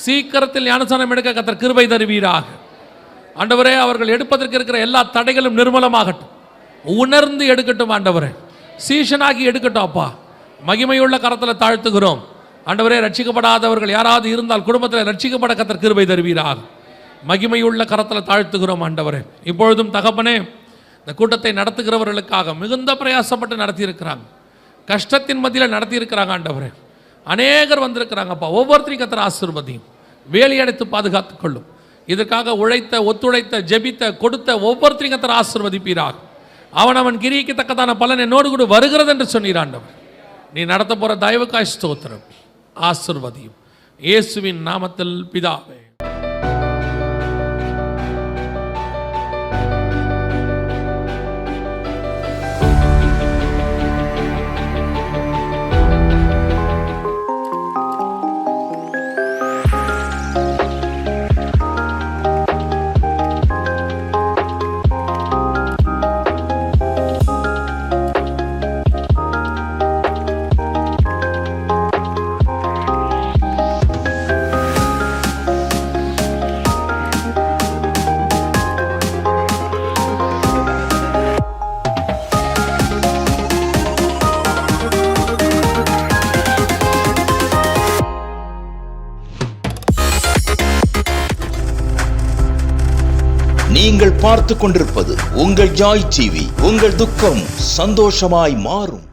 சீக்கிரத்தில் ஞானசானம் எடுக்க கர்த்தர் கிருபை தருவீராக ஆண்டவரே. அவர்கள் எடுப்பதற்கு இருக்கிற எல்லா தடைகளும் நிர்மூலமாகட்டும், உணர்ந்து எடுக்கட்டும் ஆண்டவரே. சீஷனாகி எடுக்கட்டும் அப்பா. மகிமையுள்ள கரத்தில் தாழ்த்துகிறோம் ஆண்டவரே. ரட்சிக்கப்படாதவர்கள் யாராவது இருந்தால் குடும்பத்தில் ரட்சிக்கப்பட கர்த்தர் கிருபை தருவீராக. மகிமையுள்ள கரத்தில் தாழ்த்துகிறோம் ஆண்டவரே. இப்பொழுதும் தகப்பனே, இந்த கூட்டத்தை நடத்துகிறவர்களுக்காக மிகுந்த பிரயாசப்பட்டு நடத்தியிருக்கிறாங்க, கஷ்டத்தின் மத்தியில் நடத்தியிருக்கிறாங்க ஆண்டவரே. அநேகர் வந்திருக்கிறாங்கப்பா. ஒவ்வொருத்தரையும் கர்த்தர் ஆசீர்வதியும், வேலி அடைத்து பாதுகாத்துக் கொள்ளும். இதற்காக உழைத்த, ஒத்துழைத்த, ஜெபித்த, கொடுத்த ஒவ்வொருத்தரையும் கர்த்தர் ஆசீர்வதிப்பீராக. அவன் கிரிக்கு தக்கதான பலன் என்னோடு கூட வருகிறது என்று சொன்னீர் ஆண்டவர். நீ நடத்த போகிற தயவுக்காய் ஸ்தோத்திரம். ஆசீர்வதியும் இயேசுவின் நாமத்தில் பிதாவே. நீங்கள் பார்த்து கொண்டிருப்பது உங்கள் ஜாய் டிவி. உங்கள் துக்கம் சந்தோஷமாய் மாறும்.